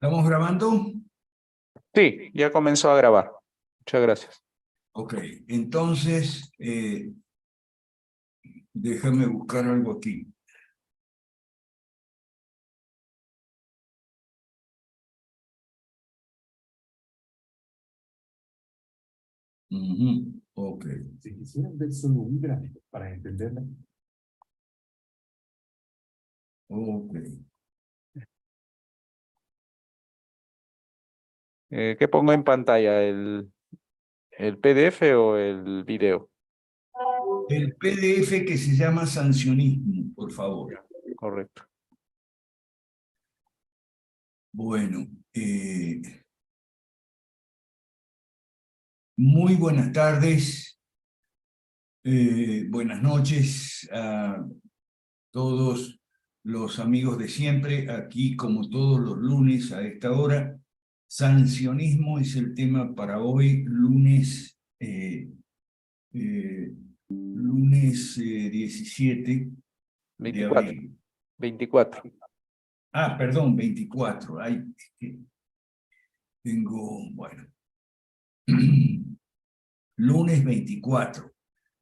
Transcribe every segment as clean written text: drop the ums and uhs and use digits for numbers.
¿Estamos grabando? Sí, ya comenzó a grabar. Muchas gracias. Ok, entonces, déjame buscar algo aquí. Ok. Si quisieran ver solo un gráfico para entenderla. Ok. ¿Qué pongo en pantalla? ¿El PDF o el video? El PDF que se llama sancionismo, por favor. Correcto. Bueno, muy buenas tardes, buenas noches a todos los amigos de siempre, aquí como todos los lunes a esta hora. Sancionismo es el tema para hoy, lunes 17 de 24. abril. 24. Ah, perdón, 24. Ay, es que tengo, bueno. Lunes 24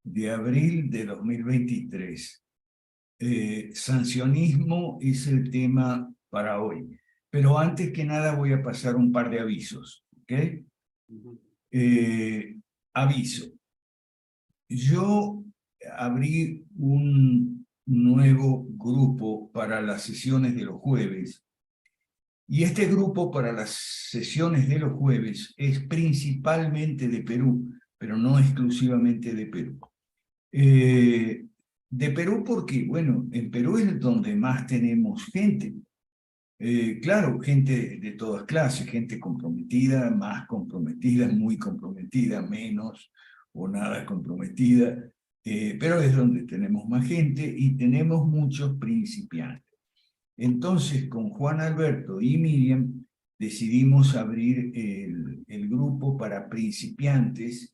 de abril de 2023. Sancionismo es el tema para hoy. Pero antes que nada voy a pasar un par de avisos. ¿Ok? Aviso. Yo abrí un nuevo grupo para las sesiones de los jueves. Y este grupo para las sesiones de los jueves es principalmente de Perú, pero no exclusivamente de Perú. De Perú porque, bueno, en Perú es donde más tenemos gente. Claro, gente de todas clases, gente comprometida, más comprometida, muy comprometida, menos o nada comprometida, pero es donde tenemos más gente y tenemos muchos principiantes. Entonces, con Juan Alberto y Miriam decidimos abrir el grupo para principiantes,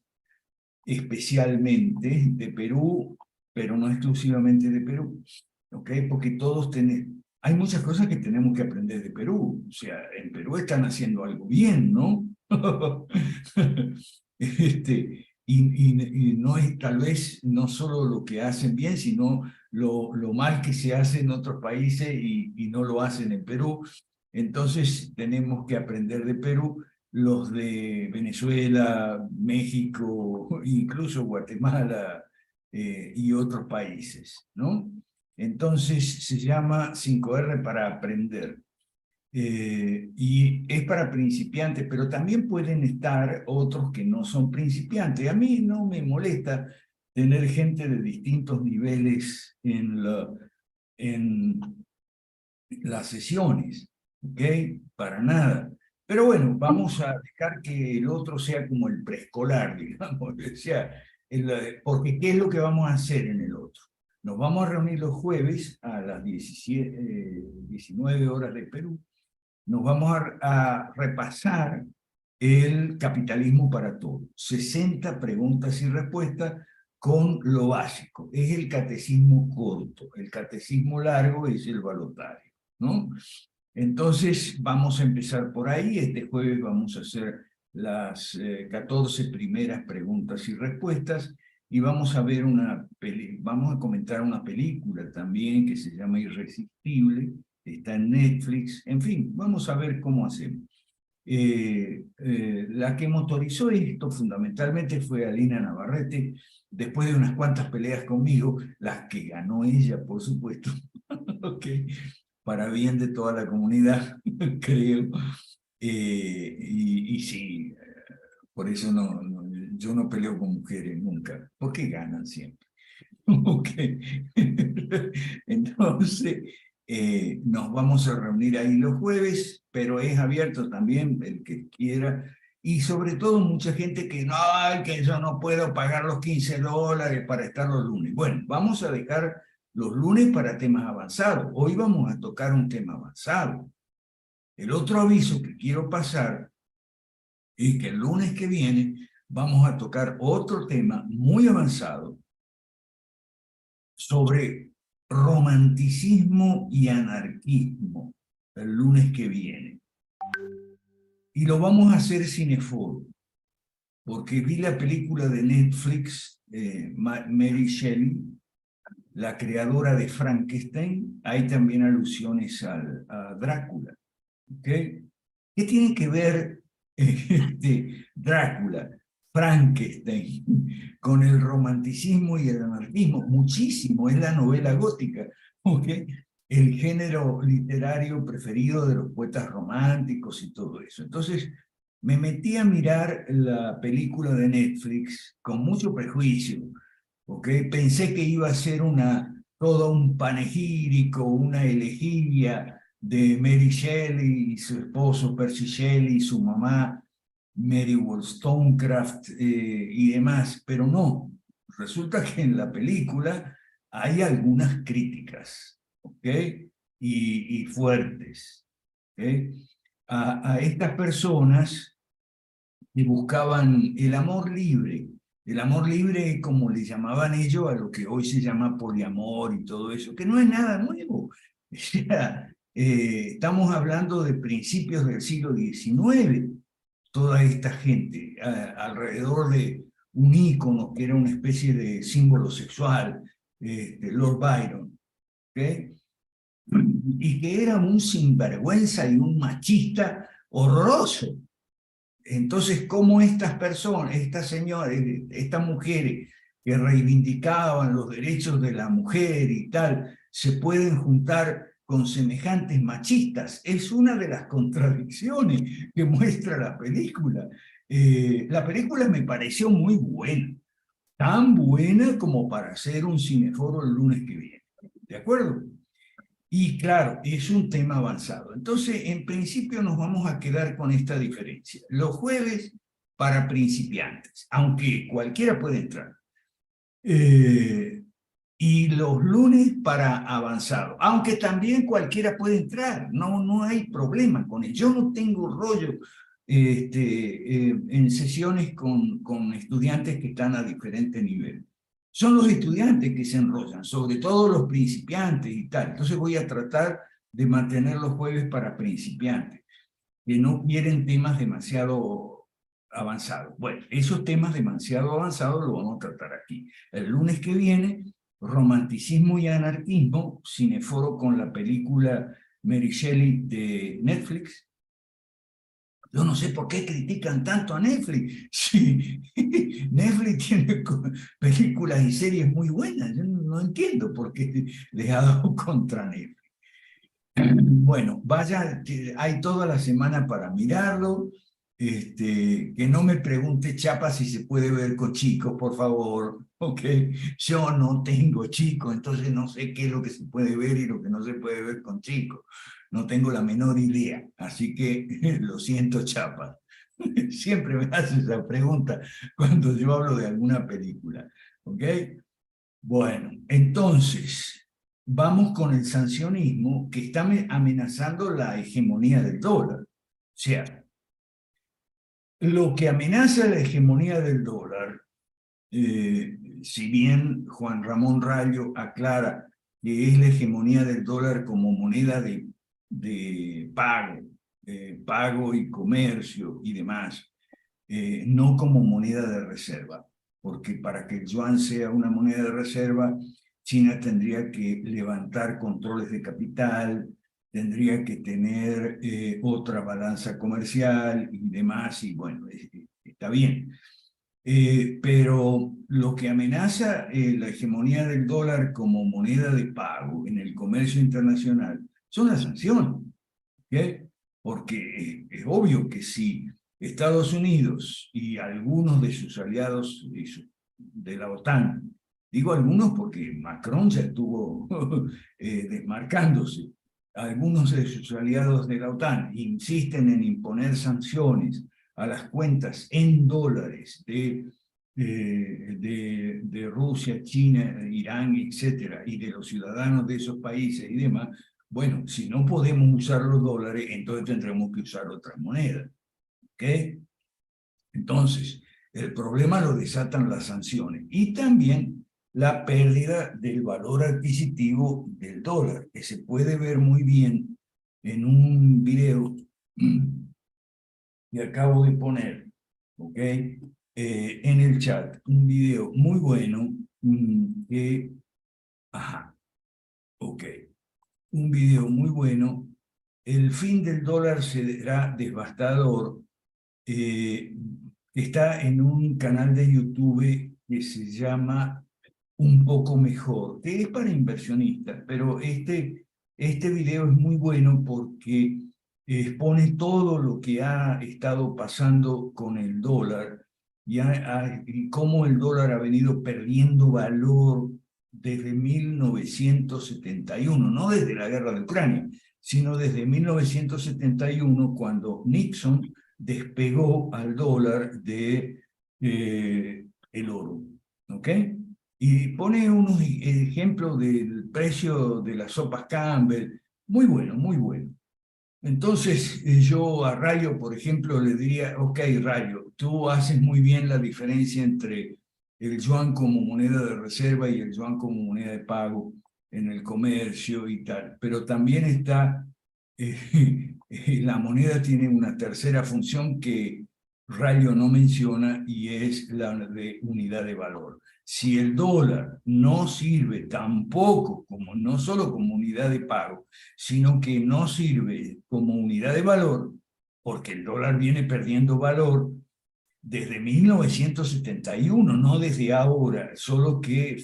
especialmente de Perú, pero no exclusivamente de Perú, ¿ok? Porque todos tenemos, hay muchas cosas que tenemos que aprender de Perú, o sea, en Perú están haciendo algo bien, ¿no? Y no es tal vez no solo lo que hacen bien, sino lo mal que se hace en otros países y no lo hacen en Perú. Entonces tenemos que aprender de Perú, los de Venezuela, México, incluso Guatemala y otros países, ¿no? Entonces se llama 5R para aprender. Y es para principiantes, pero también pueden estar otros que no son principiantes. A mí no me molesta tener gente de distintos niveles en las sesiones, ¿ok? Para nada. Pero bueno, vamos a dejar que el otro sea como el preescolar, digamos, o sea, porque ¿qué es lo que vamos a hacer en el otro? Nos vamos a reunir los jueves a las 19 horas de Perú. Nos vamos a repasar el capitalismo para todos. 60 preguntas y respuestas con lo básico. Es el catecismo corto. El catecismo largo es el balotario, ¿no? Entonces, vamos a empezar por ahí. Este jueves vamos a hacer las 14 primeras preguntas y respuestas y vamos a ver vamos a comentar una película también que se llama Irresistible, está en Netflix, en fin, vamos a ver cómo hacemos. La que motorizó esto fundamentalmente fue Alina Navarrete, después de unas cuantas peleas conmigo, las que ganó ella, por supuesto, okay, para bien de toda la comunidad, creo. Y sí, por eso yo no peleo con mujeres nunca, porque ganan siempre. Okay. Entonces, nos vamos a reunir ahí los jueves, pero es abierto también el que quiera. Y sobre todo mucha gente que no, que yo no puedo pagar los $15 para estar los lunes. Bueno, vamos a dejar los lunes para temas avanzados. Hoy vamos a tocar un tema avanzado. El otro aviso que quiero pasar es que el lunes que viene vamos a tocar otro tema muy avanzado sobre romanticismo y anarquismo el lunes que viene. y lo vamos a hacer cineforo, porque vi la película de Netflix, Mary Shelley, la creadora de Frankenstein. Hay también alusiones a Drácula. ¿Okay? ¿Qué tiene que ver Drácula, Frankenstein, con el romanticismo y el anarquismo? Muchísimo, es la novela gótica, ¿okay? El género literario preferido de los poetas románticos y todo eso. Entonces, me metí a mirar la película de Netflix con mucho prejuicio, ¿okay? Pensé que iba a ser todo un panegírico, una elegía de Mary Shelley y su esposo Percy Shelley y su mamá Mary Wollstonecraft y demás, pero no. Resulta que en la película hay algunas críticas, ¿ok? Y fuertes, ¿ok? A estas personas que buscaban el amor libre. El amor libre, como le llamaban ellos, a lo que hoy se llama poliamor y todo eso, que no es nada nuevo. O sea, estamos hablando de principios del siglo XIX, toda esta gente, alrededor de un ícono que era una especie de símbolo sexual, Lord Byron, ¿okay? Y que era un sinvergüenza y un machista horroroso. Entonces, ¿cómo estas personas, estas señoras, estas mujeres que reivindicaban los derechos de la mujer y tal, se pueden juntar con semejantes machistas? Es una de las contradicciones que muestra la película. La película me pareció muy buena, tan buena como para hacer un cineforo el lunes que viene. ¿De acuerdo? Y claro, es un tema avanzado. Entonces, en principio nos vamos a quedar con esta diferencia. Los jueves para principiantes, aunque cualquiera puede entrar. Y los lunes para avanzado, aunque también cualquiera puede entrar. No hay problema con ello. Yo no tengo rollo en sesiones con estudiantes que están a diferentes niveles. Son los estudiantes que se enrollan, sobre todo los principiantes y tal. Entonces voy a tratar de mantener los jueves para principiantes, que no quieren temas demasiado avanzados. Bueno, esos temas demasiado avanzados los vamos a tratar aquí. El lunes que viene, romanticismo y anarquismo, cineforo con la película Mary Shelley de Netflix. Yo no sé por qué critican tanto a Netflix. Sí, Netflix tiene películas y series muy buenas. Yo no entiendo por qué les ha dado contra Netflix. Bueno, vaya, hay toda la semana para mirarlo. Que no me pregunte Chapa si se puede ver con chicos, por favor. Ok, yo no tengo chicos, entonces no sé qué es lo que se puede ver y lo que no se puede ver con chicos. No tengo la menor idea, así que lo siento, Chapa. Siempre me hace esa pregunta cuando yo hablo de alguna película. ¿Ok? Bueno, entonces, vamos con el sancionismo que está amenazando la hegemonía del dólar. O sea, lo que amenaza la hegemonía del dólar, si bien Juan Ramón Rayo aclara que es la hegemonía del dólar como moneda de pago y comercio y demás, no como moneda de reserva, porque para que el yuan sea una moneda de reserva, China tendría que levantar controles de capital, tendría que tener otra balanza comercial y demás, y bueno, está bien. Pero lo que amenaza la hegemonía del dólar como moneda de pago en el comercio internacional son las sanciones, ¿okay? Porque es obvio que si Estados Unidos y algunos de sus aliados de la OTAN, digo algunos porque Macron ya estuvo desmarcándose, algunos de sus aliados de la OTAN insisten en imponer sanciones a las cuentas en dólares de Rusia, China, Irán, etcétera, y de los ciudadanos de esos países y demás. Bueno, si no podemos usar los dólares, entonces tendremos que usar otras monedas. ¿Ok? Entonces, el problema lo desatan las sanciones y también la pérdida del valor adquisitivo del dólar, que se puede ver muy bien en un video y acabo de poner, ¿ok? En el chat un video muy bueno que, ajá, ok, un video muy bueno. El fin del dólar será devastador. Está en un canal de YouTube que se llama Un Poco Mejor, que es para inversionistas, pero este video es muy bueno porque expone todo lo que ha estado pasando con el dólar y cómo el dólar ha venido perdiendo valor desde 1971, no desde la guerra de Ucrania, sino desde 1971, cuando Nixon despegó al dólar de el oro, ¿ok? Y pone unos ejemplos del precio de las sopas Campbell, muy bueno, muy bueno. Entonces yo a Rayo, por ejemplo, le diría, ok, Rayo, tú haces muy bien la diferencia entre el yuan como moneda de reserva y el yuan como moneda de pago en el comercio y tal, pero también está, la moneda tiene una tercera función que Rayo no menciona y es la de unidad de valor. Si el dólar no sirve tampoco como, no solo como unidad de pago, sino que no sirve como unidad de valor, porque el dólar viene perdiendo valor desde 1971, no desde ahora, solo que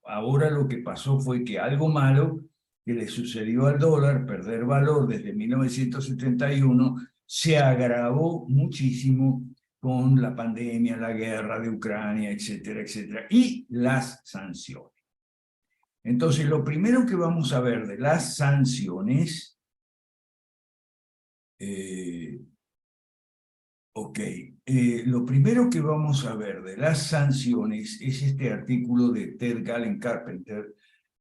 ahora lo que pasó fue que algo malo que le sucedió al dólar, perder valor desde 1971, se agravó muchísimo con la pandemia, la guerra de Ucrania, etcétera, etcétera, y las sanciones. Entonces, lo primero que vamos a ver de las sanciones, lo primero que vamos a ver de las sanciones es este artículo de Ted Galen Carpenter,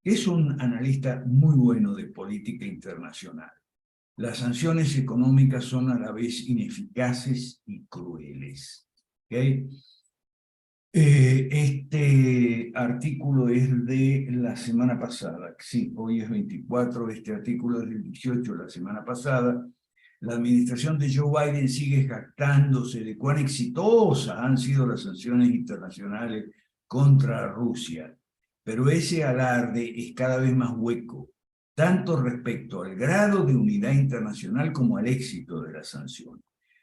que es un analista muy bueno de política internacional. Las sanciones económicas son a la vez ineficaces y crueles. ¿Okay? Este artículo es de la semana pasada. Sí, hoy es 24, este artículo es del 18, la semana pasada. La administración de Joe Biden sigue jactándose de cuán exitosas han sido las sanciones internacionales contra Rusia, pero ese alarde es cada vez más hueco, tanto respecto al grado de unidad internacional como al éxito de las sanciones.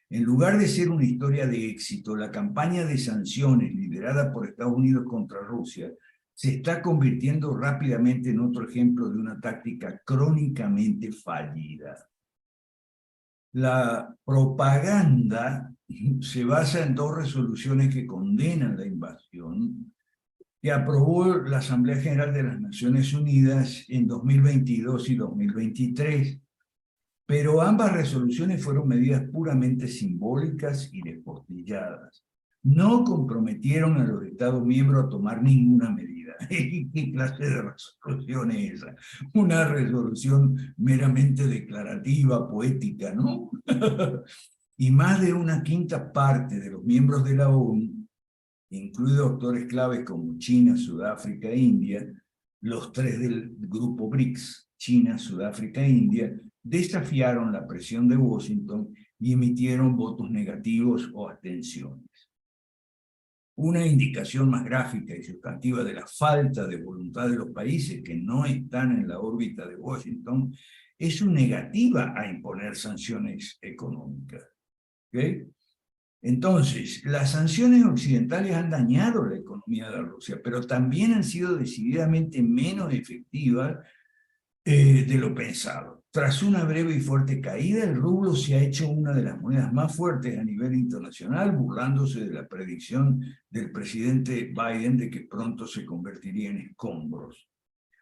En lugar de ser una historia de éxito, la campaña de sanciones liderada por Estados Unidos contra Rusia se está convirtiendo rápidamente en otro ejemplo de una táctica crónicamente fallida. La propaganda se basa en dos resoluciones que condenan la invasión que aprobó la Asamblea General de las Naciones Unidas en 2022 y 2023, pero ambas resoluciones fueron medidas puramente simbólicas y desportilladas. No comprometieron a los Estados miembros a tomar ninguna medida. ¿Qué clase de resolución es esa? Una resolución meramente declarativa, poética, ¿no? Y más de una quinta parte de los miembros de la ONU, incluidos actores claves como China, Sudáfrica e India, los tres del grupo BRICS, China, Sudáfrica e India, desafiaron la presión de Washington y emitieron votos negativos o abstenciones. Una indicación más gráfica y sustantiva de la falta de voluntad de los países que no están en la órbita de Washington es su negativa a imponer sanciones económicas. ¿Okay? Entonces, las sanciones occidentales han dañado la economía de Rusia, pero también han sido decididamente menos efectivas de lo pensado. Tras una breve y fuerte caída, el rublo se ha hecho una de las monedas más fuertes a nivel internacional, burlándose de la predicción del presidente Biden de que pronto se convertiría en escombros.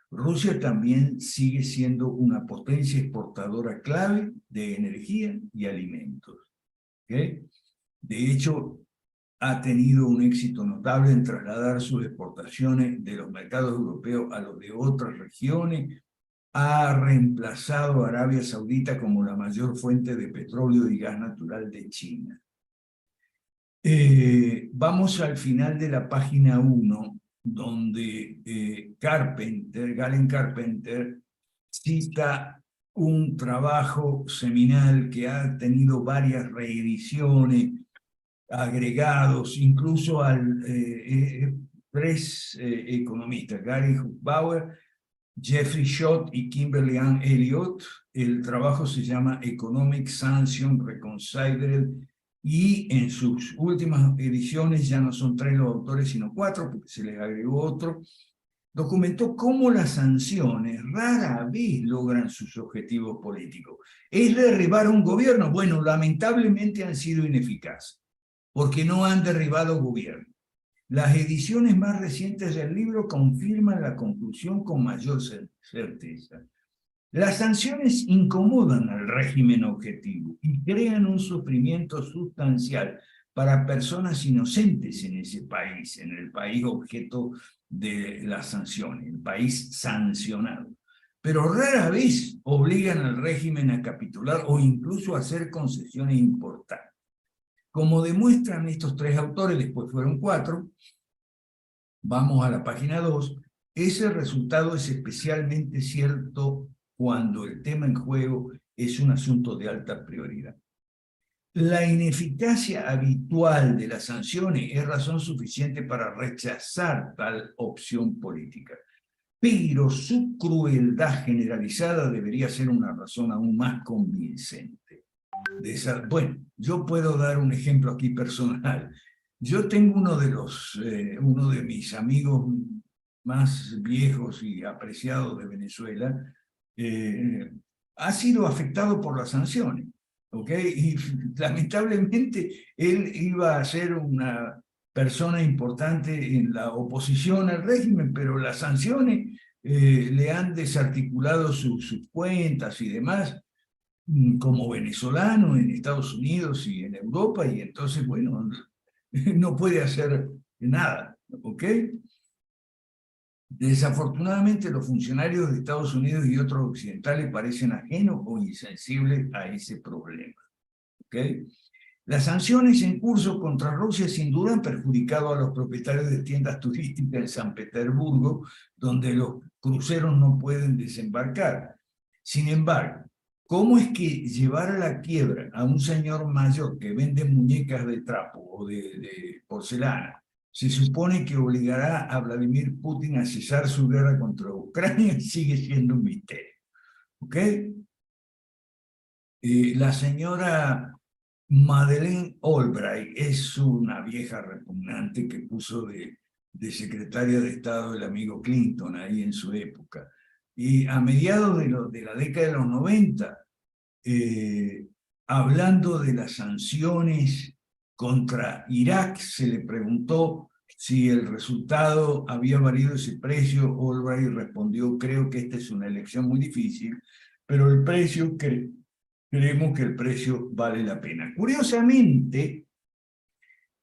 Rusia también sigue siendo una potencia exportadora clave de energía y alimentos. ¿Okay? De hecho, ha tenido un éxito notable en trasladar sus exportaciones de los mercados europeos a los de otras regiones, ha reemplazado a Arabia Saudita como la mayor fuente de petróleo y gas natural de China. Vamos al final de la página 1, donde Galen Carpenter cita un trabajo seminal que ha tenido varias reediciones, agregados, incluso al tres economistas, Gary Hufbauer, Jeffrey Schott y Kimberly Ann Elliott. El trabajo se llama Economic Sanction Reconciled, y en sus últimas ediciones ya no son 3 los autores, sino 4, porque se les agregó otro. Documentó cómo las sanciones rara vez logran sus objetivos políticos. ¿Es derribar un gobierno? Bueno, lamentablemente han sido ineficaces, porque no han derribado gobierno. Las ediciones más recientes del libro confirman la conclusión con mayor certeza. Las sanciones incomodan al régimen objetivo y crean un sufrimiento sustancial para personas inocentes en ese país, en el país objeto de las sanciones, el país sancionado. Pero rara vez obligan al régimen a capitular o incluso a hacer concesiones importantes. Como demuestran estos 3 autores, después fueron 4, vamos a la página 2, ese resultado es especialmente cierto cuando el tema en juego es un asunto de alta prioridad. La ineficacia habitual de las sanciones es razón suficiente para rechazar tal opción política, pero su crueldad generalizada debería ser una razón aún más convincente. Bueno, yo puedo dar un ejemplo aquí personal. Yo tengo uno de mis amigos más viejos y apreciados de Venezuela, ha sido afectado por las sanciones, ¿ok? Y lamentablemente él iba a ser una persona importante en la oposición al régimen, pero las sanciones le han desarticulado sus cuentas y demás, como venezolano en Estados Unidos y en Europa, y entonces, bueno, no puede hacer nada, ¿ok? Desafortunadamente, los funcionarios de Estados Unidos y otros occidentales parecen ajenos o insensibles a ese problema, ¿ok? Las sanciones en curso contra Rusia sin duda han perjudicado a los propietarios de tiendas turísticas en San Petersburgo, donde los cruceros no pueden desembarcar. Sin embargo, ¿cómo es que llevar a la quiebra a un señor mayor que vende muñecas de trapo o de porcelana se supone que obligará a Vladimir Putin a cesar su guerra contra Ucrania? Sigue siendo un misterio, ¿ok? La señora Madeleine Albright es una vieja repugnante que puso de secretaria de Estado el amigo Clinton ahí en su época. Y a mediados de la década de los 90, hablando de las sanciones contra Irak, se le preguntó si el resultado había valido ese precio. Albright respondió: creo que esta es una elección muy difícil, pero el precio, creemos que el precio vale la pena. Curiosamente,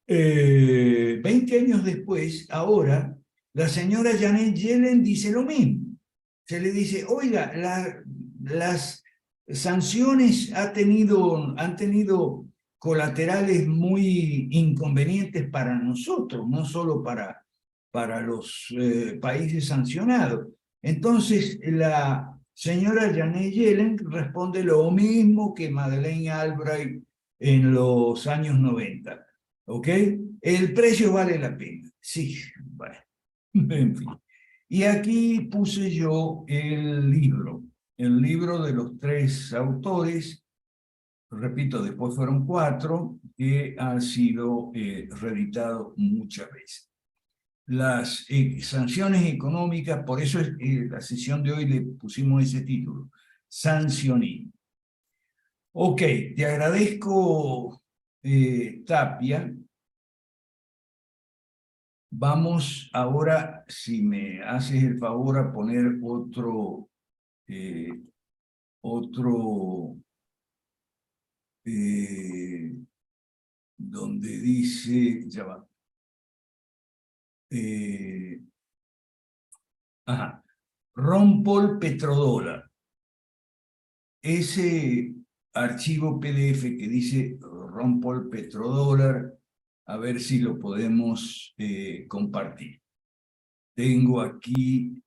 20 años después, ahora, la señora Janet Yellen dice lo mismo. Se le dice: oiga, las sanciones han tenido colaterales muy inconvenientes para nosotros, no solo para los países sancionados. Entonces, la señora Janet Yellen responde lo mismo que Madeleine Albright en los años 90. ¿Ok? El precio vale la pena. Sí, bueno, en fin. Y aquí puse yo el libro de los 3 autores, repito, después fueron 4, que han sido reeditados muchas veces. Las sanciones económicas, por eso la sesión de hoy le pusimos ese título, sancionismo. Ok, te agradezco, Tapia. Vamos ahora, si me haces el favor, a poner donde dice, ya va. Ron Paul petrodólar. Ese archivo PDF que dice Ron Paul petrodólar, a ver si lo podemos compartir. Tengo aquí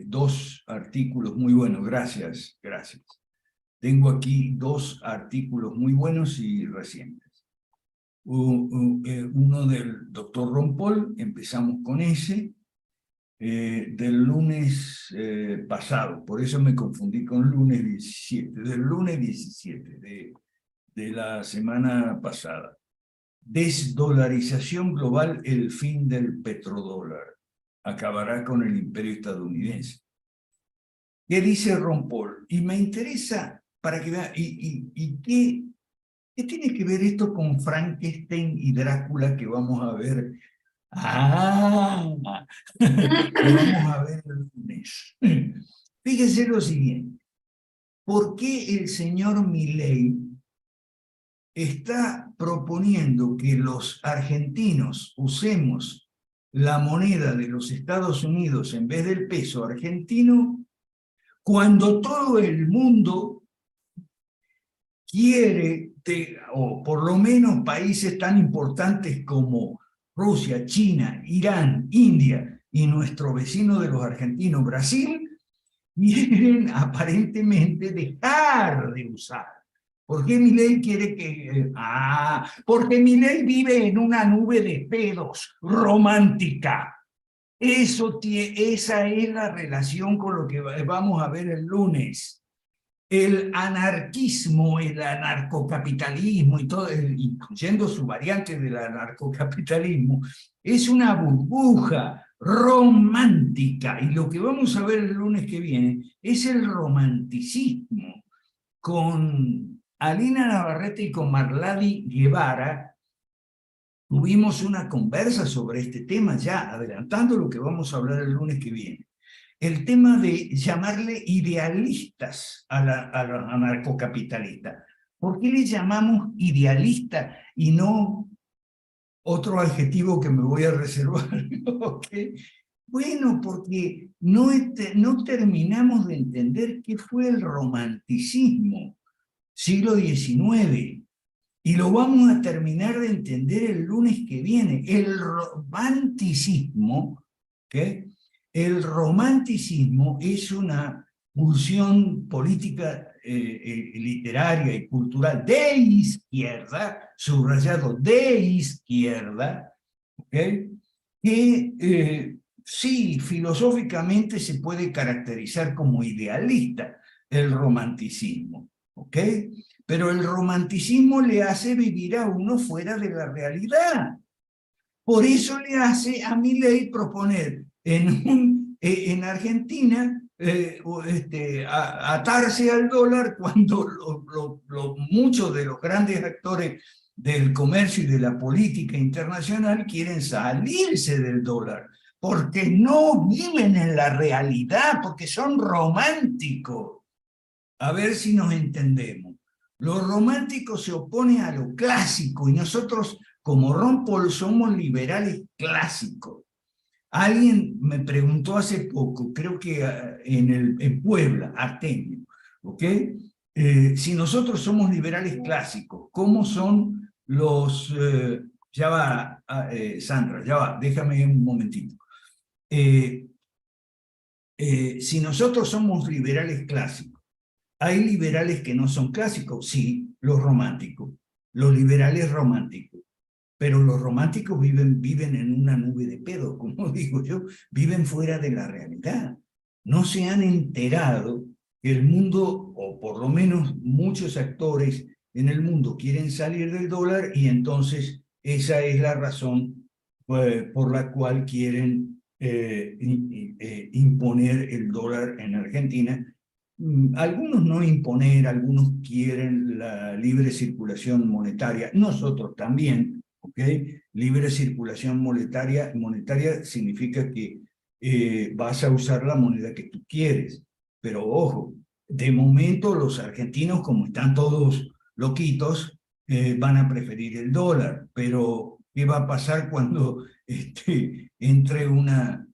2 artículos muy buenos, gracias. Tengo aquí dos artículos muy buenos y recientes. Uno del doctor Ron Paul, empezamos con ese, del lunes pasado, por eso me confundí con lunes 17, del lunes 17 de la semana pasada. Desdolarización global, el fin del petrodólar. Acabará con el imperio estadounidense. ¿Qué dice Ron Paul? Y me interesa para que vean, ¿qué tiene que ver esto con Frankenstein y Drácula que vamos a ver? Que vamos a ver el lunes. Fíjese lo siguiente. ¿Por qué el señor Milei está proponiendo que los argentinos usemos la moneda de los Estados Unidos en vez del peso argentino, cuando todo el mundo quiere, o por lo menos países tan importantes como Rusia, China, Irán, India y nuestro vecino de los argentinos, Brasil, quieren aparentemente dejar de usar? ¿Por qué Milei quiere que...? Porque Milei vive en una nube de pedos romántica. Esa es la relación con lo que vamos a ver el lunes. El anarquismo, el anarcocapitalismo y todo, incluyendo su variante del anarcocapitalismo, es una burbuja romántica. Y lo que vamos a ver el lunes que viene es el romanticismo. Con Alina Navarrete y con Marlady Guevara tuvimos una conversa sobre este tema, ya adelantando lo que vamos a hablar el lunes que viene. El tema de llamarle idealistas a los anarcocapitalistas. ¿Por qué le llamamos idealista y no otro adjetivo que me voy a reservar? ¿Okay? Bueno, porque no terminamos de entender qué fue el romanticismo, siglo XIX, y lo vamos a terminar de entender el lunes que viene. El romanticismo, ¿okay? El romanticismo es una pulsión política, literaria y cultural de izquierda, subrayado de izquierda, ¿okay? Que sí, filosóficamente se puede caracterizar como idealista el romanticismo, ¿ok? Pero el romanticismo le hace vivir a uno fuera de la realidad. Por eso le hace a Milei proponer en Argentina atarse al dólar cuando muchos de los grandes actores del comercio y de la política internacional quieren salirse del dólar, porque no viven en la realidad, porque son románticos. A ver si nos entendemos. Lo romántico se opone a lo clásico y nosotros, como Ron Paul, somos liberales clásicos. Alguien me preguntó hace poco, creo que en Puebla, Artemio, ¿ok? Si nosotros somos liberales clásicos, ¿cómo son los... ya va, Sandra, ya va, déjame un momentito. Si nosotros somos liberales clásicos, ¿hay liberales que no son clásicos? Sí, los románticos, los liberales románticos. Pero los románticos viven en una nube de pedo, como digo yo, viven fuera de la realidad. No se han enterado que el mundo, o por lo menos muchos actores en el mundo, quieren salir del dólar y entonces esa es la razón por la cual quieren imponer el dólar en Argentina. Algunos no imponer, algunos quieren la libre circulación monetaria, nosotros también. ¿Okay? Libre circulación monetaria significa que vas a usar la moneda que tú quieres. Pero ojo, de momento los argentinos, como están todos loquitos, van a preferir el dólar. Pero, ¿qué va a pasar cuando entre una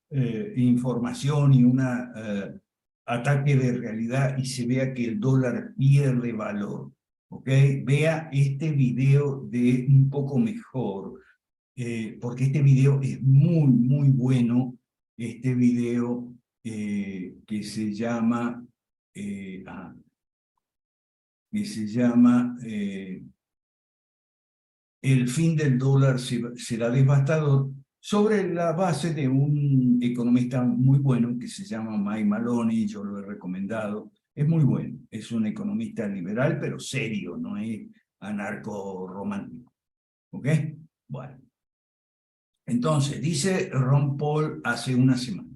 información y una ataque de realidad y se vea que el dólar pierde valor? ¿Okay? Vea este video de un poco mejor, porque este video es muy, muy bueno. Este video que se llama que se llama El fin del dólar será devastador, sobre la base de un economista muy bueno que se llama Mike Maloney. Yo lo he recomendado. Es muy bueno, es un economista liberal, pero serio, no es anarco-romántico. ¿Ok? Bueno. Entonces, dice Ron Paul hace una semana,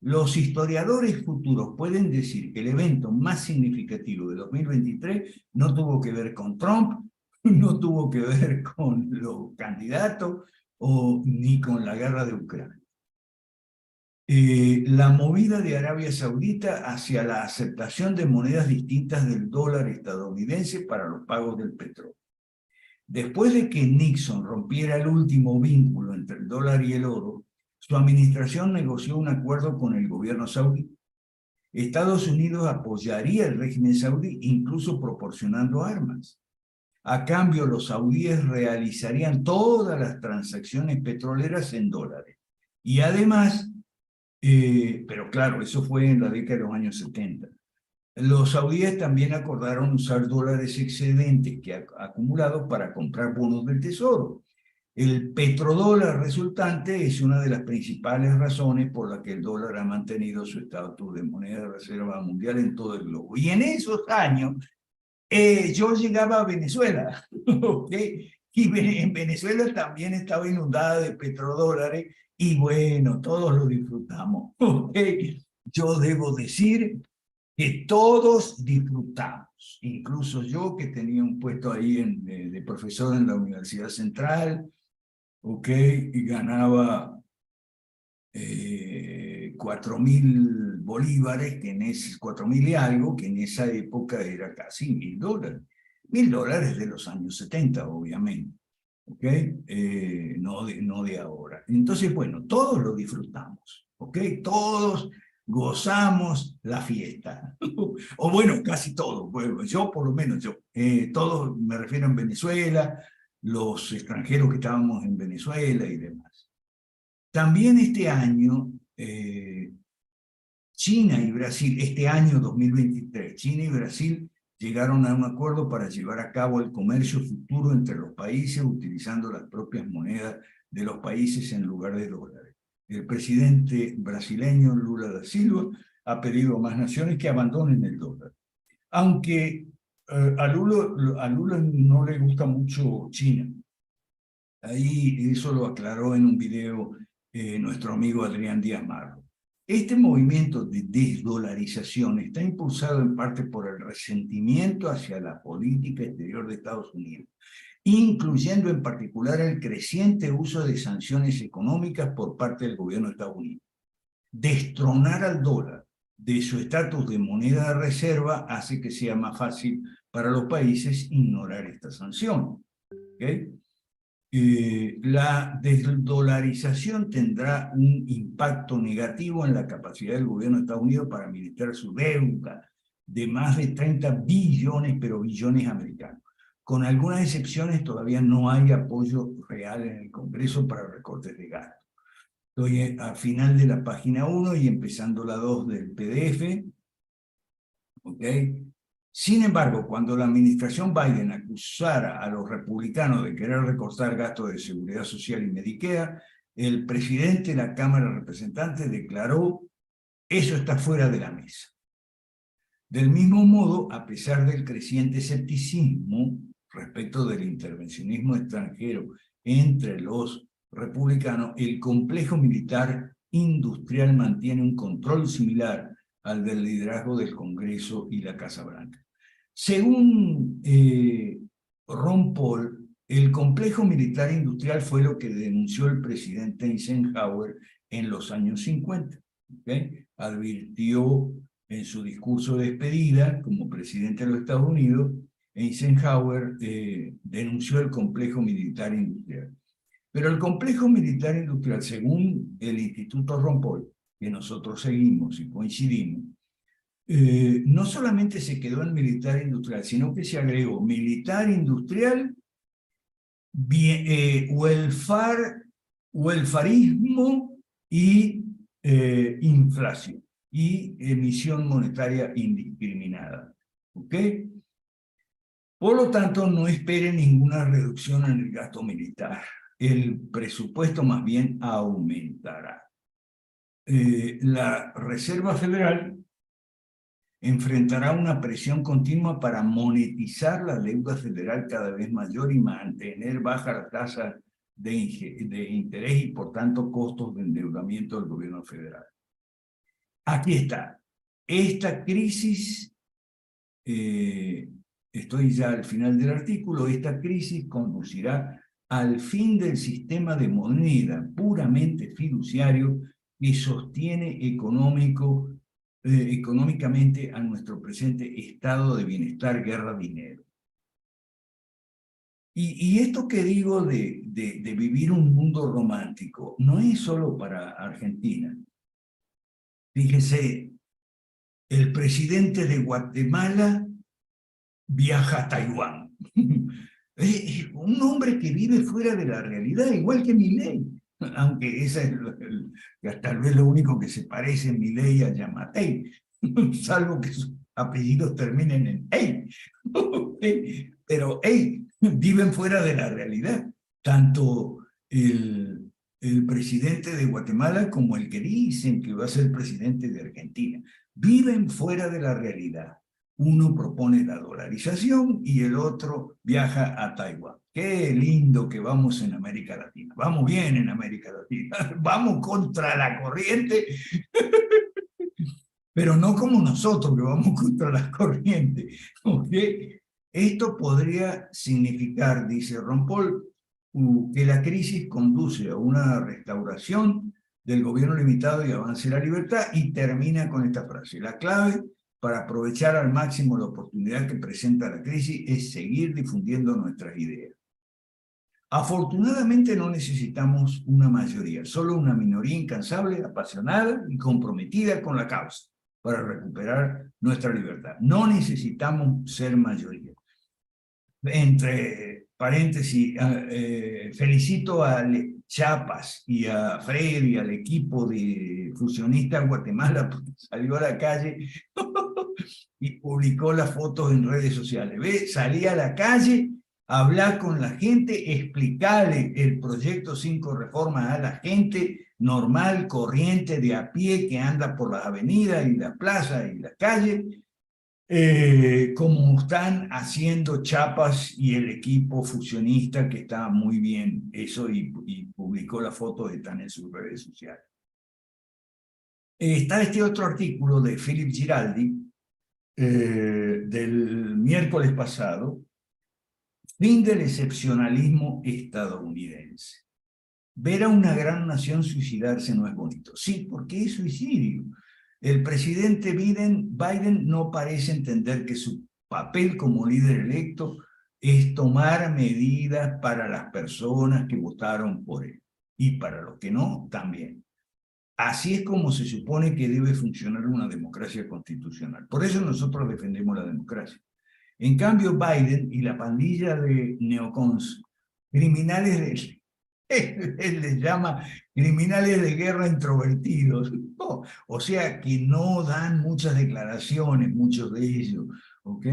los historiadores futuros pueden decir que el evento más significativo de 2023 no tuvo que ver con Trump, no tuvo que ver con los candidatos ni con la guerra de Ucrania. La movida de Arabia Saudita hacia la aceptación de monedas distintas del dólar estadounidense para los pagos del petróleo. Después de que Nixon rompiera el último vínculo entre el dólar y el oro, su administración negoció un acuerdo con el gobierno saudí. Estados Unidos apoyaría el régimen saudí, incluso proporcionando armas. A cambio, los saudíes realizarían todas las transacciones petroleras en dólares. Y además, pero claro, eso fue en la década de los años 70. Los saudíes también acordaron usar dólares excedentes que acumulados para comprar bonos del tesoro. El petrodólar resultante es una de las principales razones por las que el dólar ha mantenido su estatus de moneda de reserva mundial en todo el globo. Y en esos años, yo llegaba a Venezuela, ¿okay? Y en Venezuela también estaba inundada de petrodólares, y bueno, todos lo disfrutamos. ¿Okay? Yo debo decir que todos disfrutamos, incluso yo que tenía un puesto ahí de profesor en la Universidad Central, ¿ok? Y ganaba 4.000 bolívares, que en ese 4.000 y algo, que en esa época era casi $1.000. $1.000 de los años 70, obviamente, ¿ok? No de ahora. Entonces, bueno, todos lo disfrutamos, ¿ok? Todos gozamos la fiesta. O bueno, casi todos. Bueno, yo por lo menos, todos, me refiero en Venezuela, los extranjeros que estábamos en Venezuela y demás. También este año, China y Brasil, este año 2023, China y Brasil llegaron a un acuerdo para llevar a cabo el comercio futuro entre los países utilizando las propias monedas de los países en lugar de dólares. El presidente brasileño Lula da Silva ha pedido a más naciones que abandonen el dólar. Aunque a Lula no le gusta mucho China. Ahí eso lo aclaró en un video nuestro amigo Adrián Díaz Marro. Este movimiento de desdolarización está impulsado en parte por el resentimiento hacia la política exterior de Estados Unidos, incluyendo en particular el creciente uso de sanciones económicas por parte del gobierno de Estados Unidos. Destronar al dólar de su estatus de moneda de reserva hace que sea más fácil para los países ignorar esta sanción. ¿Okay? La desdolarización tendrá un impacto negativo en la capacidad del gobierno de Estados Unidos para administrar su deuda de más de 30 billones, pero billones americanos. Con algunas excepciones, todavía no hay apoyo real en el Congreso para recortes de gasto. Estoy al final de la página 1 y empezando la 2 del PDF. ¿Ok? Sin embargo, cuando la administración Biden acusara a los republicanos de querer recortar gastos de seguridad social y Medicare, el presidente de la Cámara de Representantes declaró: eso está fuera de la mesa. Del mismo modo, a pesar del creciente escepticismo respecto del intervencionismo extranjero entre los republicanos, el complejo militar industrial mantiene un control similar al del liderazgo del Congreso y la Casa Blanca. Según Ron Paul, el complejo militar industrial fue lo que denunció el presidente Eisenhower en los años 50. ¿Okay? Advirtió en su discurso de despedida como presidente de los Estados Unidos, Eisenhower denunció el complejo militar industrial. Pero el complejo militar industrial, según el Instituto Ron Paul, que nosotros seguimos y coincidimos, no solamente se quedó en militar industrial, sino que se agregó militar industrial, welfarismo y inflación y emisión monetaria indiscriminada. ¿Ok? Por lo tanto, no espere ninguna reducción en el gasto militar. El presupuesto más bien aumentará. La Reserva Federal enfrentará una presión continua para monetizar la deuda federal cada vez mayor y mantener baja la tasa de interés y, por tanto, costos de endeudamiento del gobierno federal. Aquí está. Esta crisis, estoy ya al final del artículo, esta crisis conducirá al fin del sistema de moneda puramente fiduciario que sostiene económicamente a nuestro presente estado de bienestar, guerra, dinero. Y esto que digo de vivir un mundo romántico no es solo para Argentina. Fíjese, el presidente de Guatemala viaja a Taiwán. Es un hombre que vive fuera de la realidad, igual que Milei, aunque esa es tal vez lo único que se parece en Milei a Yamatei, salvo que sus apellidos terminen en Ey. Pero viven fuera de la realidad, tanto el presidente de Guatemala como el que dicen que va a ser presidente de Argentina. Viven fuera de la realidad. Uno propone la dolarización y el otro viaja a Taiwán. Qué lindo que vamos en América Latina. Vamos bien en América Latina. Vamos contra la corriente, pero no como nosotros que vamos contra la corriente. ¿Okay? Esto podría significar, dice Ron Paul, que la crisis conduce a una restauración del gobierno limitado y avance la libertad, y termina con esta frase: la clave para aprovechar al máximo la oportunidad que presenta la crisis es seguir difundiendo nuestras ideas. Afortunadamente no necesitamos una mayoría, solo una minoría incansable, apasionada y comprometida con la causa para recuperar nuestra libertad. No necesitamos ser mayoría. Entre paréntesis, felicito a Chiapas y a Fred y al equipo de Fusionistas Guatemala, porque salió a la calle y publicó las fotos en redes sociales. ¿Ve? Salí a la calle a hablar con la gente, explicarle el proyecto 5 Reformas a la gente normal, corriente, de a pie, que anda por las avenidas y las plazas y las calles, como están haciendo Chiapas y el equipo fusionista, que está muy bien eso, y publicó la foto, están en sus redes sociales. Está este otro artículo de Philip Giraldi, del miércoles pasado: fin del excepcionalismo estadounidense. Ver a una gran nación suicidarse no es bonito. Sí, porque es suicidio. El presidente Biden no parece entender que su papel como líder electo es tomar medidas para las personas que votaron por él, y para los que no, también. Así es como se supone que debe funcionar una democracia constitucional. Por eso nosotros defendemos la democracia. En cambio, Biden y la pandilla de neocons, criminales él les llama criminales de guerra introvertidos, no, o sea, que no dan muchas declaraciones, muchos de ellos, ¿ok?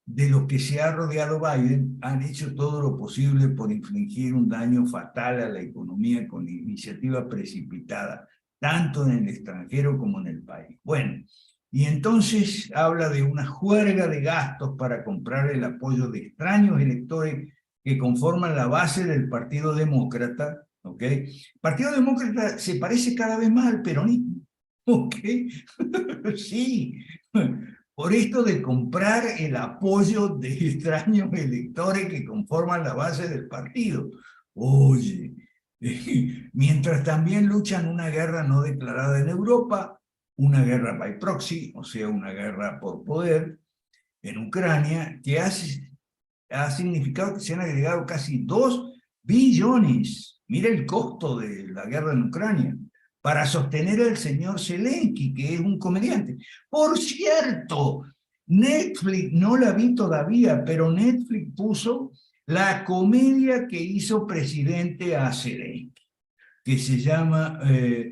De los que se ha rodeado Biden, han hecho todo lo posible por infligir un daño fatal a la economía con iniciativa precipitada, tanto en el extranjero como en el país. Bueno, y entonces habla de una juerga de gastos para comprar el apoyo de extraños electores que conforman la base del Partido Demócrata, ¿ok? El Partido Demócrata se parece cada vez más al peronismo, ¿ok? Sí, por esto de comprar el apoyo de extraños electores que conforman la base del partido. Oye, mientras también luchan una guerra no declarada en Europa, una guerra by proxy, o sea, una guerra por poder en Ucrania, que ha significado que se han agregado casi 2 billones, mira el costo de la guerra en Ucrania, para sostener al señor Zelensky, que es un comediante. Por cierto, Netflix, no la vi todavía, pero Netflix puso la comedia que hizo presidente a Zelensky, que se llama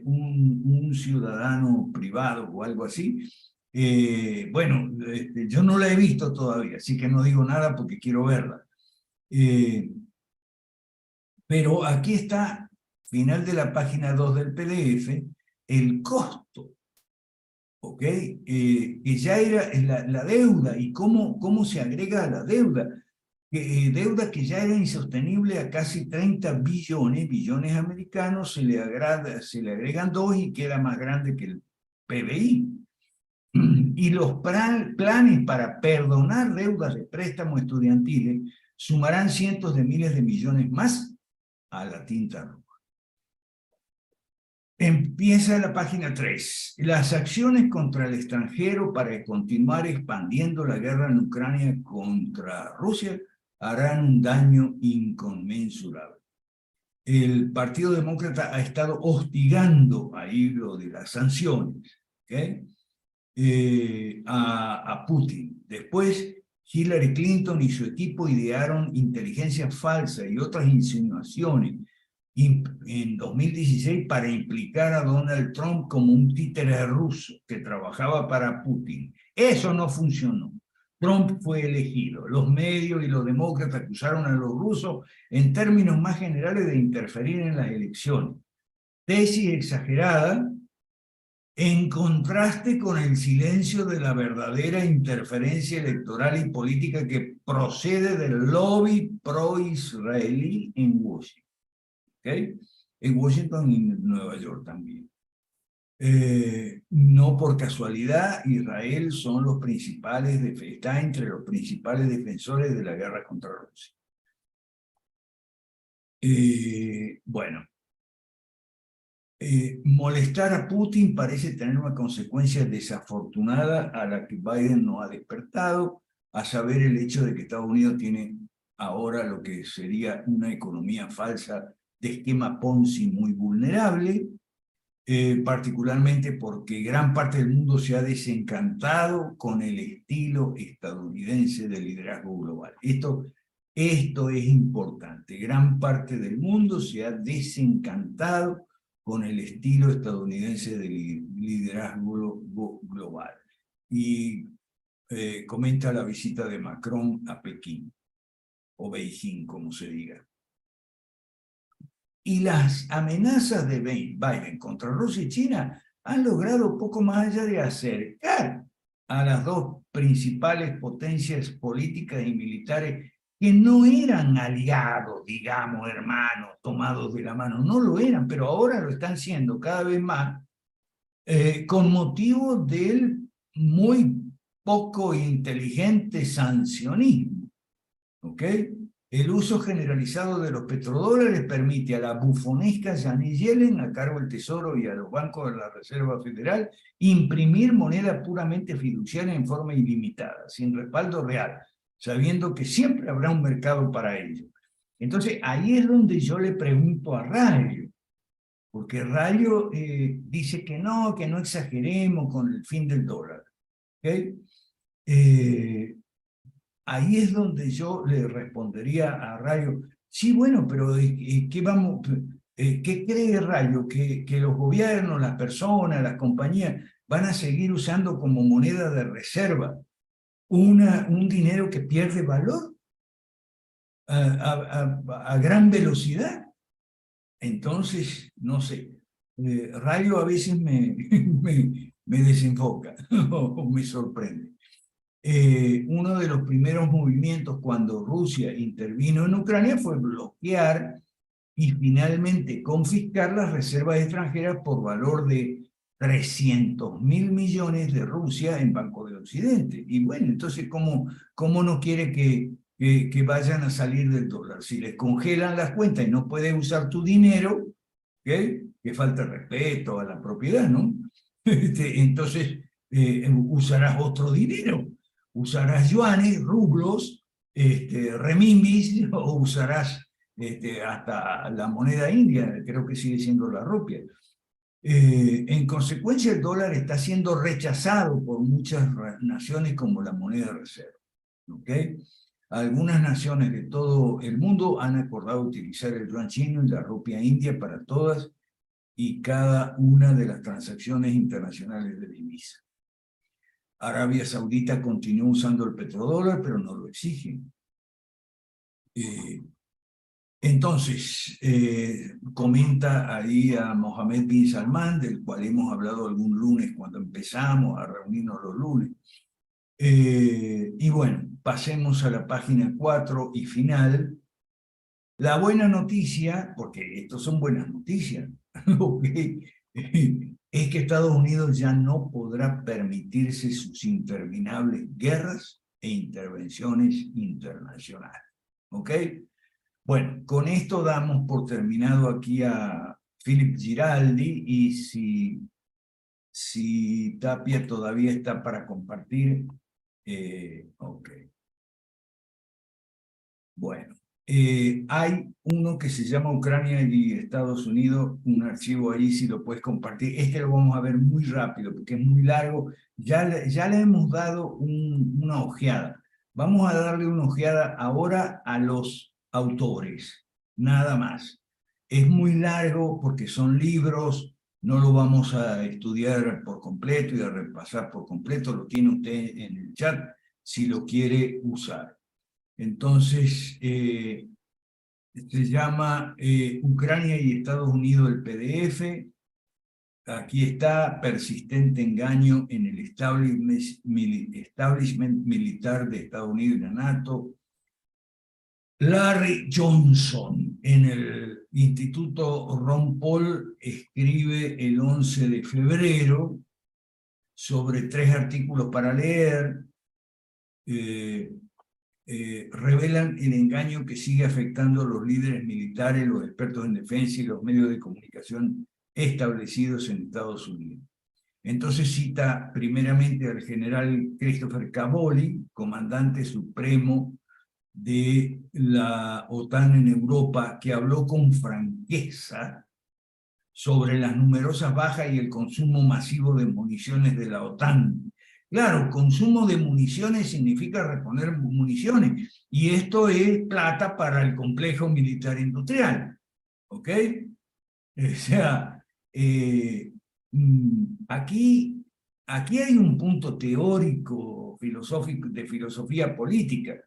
un ciudadano privado o algo así, Bueno, yo no la he visto todavía, así que no digo nada porque quiero verla. Pero aquí está, final de la página 2 del PDF, el costo, ¿ok? Que ya era la deuda y cómo se agrega a la deuda. Deuda que ya era insostenible a casi 30 billones americanos, se le agregan 2 y queda más grande que el PBI. Y los planes para perdonar deudas de préstamos estudiantiles sumarán cientos de miles de millones más a la tinta roja. Empieza la página 3. Las acciones contra el extranjero para continuar expandiendo la guerra en Ucrania contra Rusia harán un daño inconmensurable. El Partido Demócrata ha estado hostigando ahí lo de las sanciones, ¿okay? A Putin. Después, Hillary Clinton y su equipo idearon inteligencia falsa y otras insinuaciones en 2016 para implicar a Donald Trump como un títere ruso que trabajaba para Putin. Eso no funcionó. Trump fue elegido. Los medios y los demócratas acusaron a los rusos en términos más generales de interferir en las elecciones. Tesis exagerada en contraste con el silencio de la verdadera interferencia electoral y política que procede del lobby pro-israelí en Washington. ¿Okay? En Washington y en Nueva York también. No por casualidad, Israel son los principales, está entre los principales defensores de la guerra contra Rusia. Bueno, molestar a Putin parece tener una consecuencia desafortunada a la que Biden no ha despertado, a saber el hecho de que Estados Unidos tiene ahora lo que sería una economía falsa de esquema Ponzi muy vulnerable, particularmente porque gran parte del mundo se ha desencantado con el estilo estadounidense de liderazgo global. Esto es importante. Gran parte del mundo se ha desencantado con el estilo estadounidense de liderazgo global. Y comenta la visita de Macron a Pekín, o Beijing, como se diga. Y las amenazas de Biden contra Rusia y China han logrado poco más allá de acercar a las dos principales potencias políticas y militares que no eran aliados, digamos, hermanos, tomados de la mano, no lo eran, pero ahora lo están siendo cada vez más, con motivo del muy poco inteligente sancionismo, ¿ok? El uso generalizado de los petrodólares permite a la bufonesca Janet Yellen, a cargo del Tesoro y a los bancos de la Reserva Federal, imprimir moneda puramente fiduciaria en forma ilimitada, sin respaldo real, sabiendo que siempre habrá un mercado para ello. Entonces, ahí es donde yo le pregunto a Rayo, porque Rayo dice que no exageremos con el fin del dólar. ¿Okay? Ahí es donde yo le respondería a Rayo, sí, bueno, pero ¿qué cree Rayo? ¿Que los gobiernos, las personas, las compañías van a seguir usando como moneda de reserva un dinero que pierde valor a gran velocidad? Entonces, no sé, Rayo a veces me desenfoca o me sorprende. Uno de los primeros movimientos cuando Rusia intervino en Ucrania fue bloquear y finalmente confiscar las reservas extranjeras por valor de 300.000 millones de Rusia en Banco del Occidente. Y bueno, entonces, ¿cómo no quiere que vayan a salir del dólar? Si les congelan las cuentas y no puedes usar tu dinero, ¿okay? Que falta respeto a la propiedad, ¿no? Entonces, usarás otro dinero. Usarás yuanes, rublos, renminbis, o usarás hasta la moneda india, creo que sigue siendo la rupia. En consecuencia, el dólar está siendo rechazado por muchas naciones como la moneda de reserva. ¿Okay? Algunas naciones de todo el mundo han acordado utilizar el yuan chino y la rupia india para todas y cada una de las transacciones internacionales de divisa. Arabia Saudita continúa usando el petrodólar, pero no lo exigen. Entonces, comenta ahí a Mohammed bin Salman, del cual hemos hablado algún lunes cuando empezamos a reunirnos los lunes. Y bueno, pasemos a la página 4 y final. La buena noticia, porque estos son buenas noticias, es que Estados Unidos ya no podrá permitirse sus interminables guerras e intervenciones internacionales. ¿Ok? Bueno, con esto damos por terminado aquí a Philip Giraldi, y si Tapia todavía está para compartir, ok. Bueno, hay uno que se llama Ucrania y Estados Unidos, un archivo ahí, si lo puedes compartir. Este lo vamos a ver muy rápido porque es muy largo. Ya le hemos dado una ojeada. Vamos a darle una ojeada ahora a los autores, nada más. Es muy largo porque son libros, no lo vamos a estudiar por completo y a repasar por completo. Lo tiene usted en el chat si lo quiere usar. Entonces, se llama Ucrania y Estados Unidos el PDF. Aquí está: persistente engaño en el establishment militar de Estados Unidos y la NATO. Larry Johnson, en el Instituto Ron Paul, escribe el 11 de febrero sobre 3 artículos para leer. Revelan el engaño que sigue afectando a los líderes militares, los expertos en defensa y los medios de comunicación establecidos en Estados Unidos. Entonces cita primeramente al general Christopher Cavoli, comandante supremo de la OTAN en Europa, que habló con franqueza sobre las numerosas bajas y el consumo masivo de municiones de la OTAN. Claro, consumo de municiones significa reponer municiones, y esto es plata para el complejo militar industrial, ¿ok? O sea, aquí hay un punto teórico, filosófico, de filosofía política.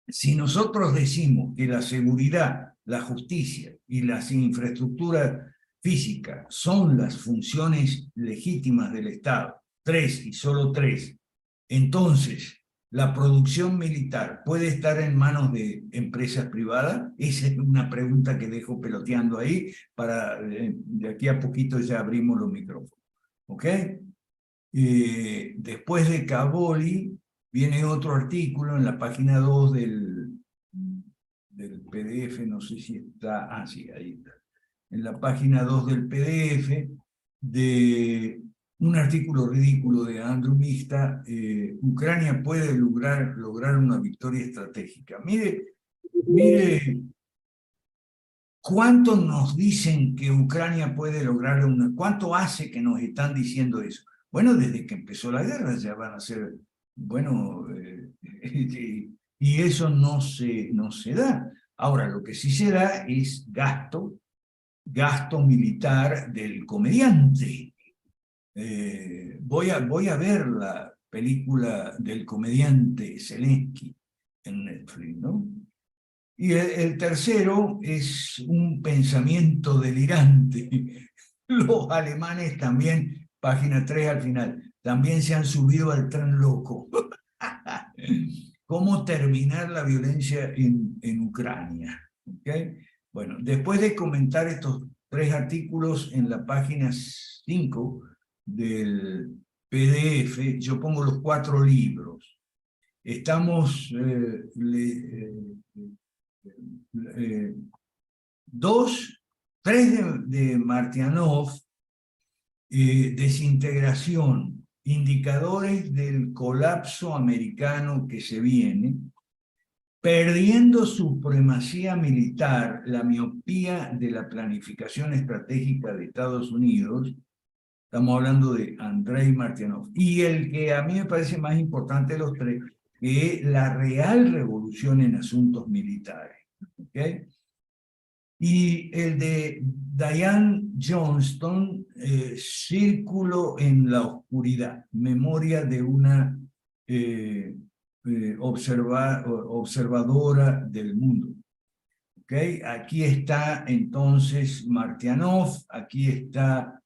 Si nosotros decimos que la seguridad, la justicia y las infraestructuras físicas son las funciones legítimas del Estado, 3 y solo 3, entonces la producción militar puede estar en manos de empresas privadas. Esa es una pregunta que dejo peloteando ahí, para de aquí a poquito ya abrimos los micrófonos. ¿Ok? Después de Cavoli viene otro artículo en la página 2 del PDF, no sé si está, sí, ahí está. En la página 2 del PDF, de un artículo ridículo de Andrew Mista: Ucrania puede lograr una victoria estratégica. Mire, ¿cuánto nos dicen que Ucrania puede lograr cuánto hace que nos están diciendo eso? Bueno, desde que empezó la guerra ya van a ser, bueno, y eso no se da. Ahora, lo que sí se da es gasto militar del comediante. Voy a ver la película del comediante Zelensky en Netflix, ¿no? Y el tercero es un pensamiento delirante. Los alemanes también, página 3 al final, también se han subido al tren loco. ¿Cómo terminar la violencia en Ucrania? ¿Okay? Bueno, después de comentar estos 3 artículos en la página 5 del PDF, yo pongo los 4 libros. Estamos... 3 de Martianov, desintegración, indicadores del colapso americano que se viene, perdiendo supremacía militar, la miopía de la planificación estratégica de Estados Unidos. Estamos hablando de Andrei Martianov. Y el que a mí me parece más importante de los 3, que es la real revolución en asuntos militares. ¿Okay? Y el de Diane Johnston, Círculo en la oscuridad, memoria de una observadora del mundo. ¿Okay? Aquí está entonces Martianov, aquí está